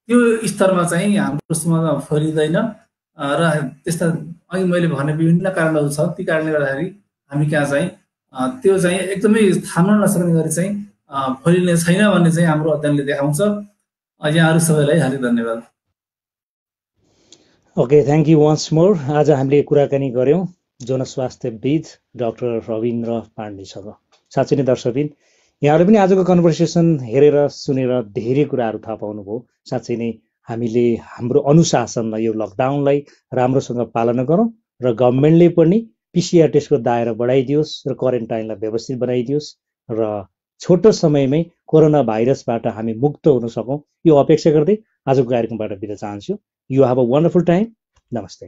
त्यो स्तरमा चाहिँ हाम्रो समाजमा फैलिँदैन र त्यस्ता अघि मैले भने विभिन्न कारणहरू छ। ती कारणले गर्दाखेरि हामी कहाँ चाहिँ त्यो चाहिँ एकदमै थाम्न नसक्ने गरी चाहिँ फैलिने छैन भन्ने चाहिँ हाम्रो अध्ययनले देखाउँछ। यहाँहरू सबैलाई हार्दिक धन्यवाद। Okay, thank you once more. आज हामीले कुराकानी गऱ्यौँ जनस्वास्थ्यविद डाक्टर रविन्द्र पाण्डेसँग। साँच्चै नै दर्शकबिन, यहाँहरू पनि आजको कन्भर्सेसन हेरेर सुनेर धेरै कुराहरू थाहा पाउनुभयो। साँच्चै नै हामीले हाम्रो अनुशासनमा यो लकडाउनलाई राम्रोसँग पालना गरौँ र गभर्मेन्टले पनि पिसिआर टेस्टको दायरा बढाइदियोस् र क्वारेन्टाइनलाई व्यवस्थित बनाइदियोस् र छोटो समयमै कोरोना भाइरसबाट हामी मुक्त हुन सकौँ, यो अपेक्षा गर्दै आजको कार्यक्रमबाट बिदा चाहन्छु। You have a wonderful time. नमस्ते।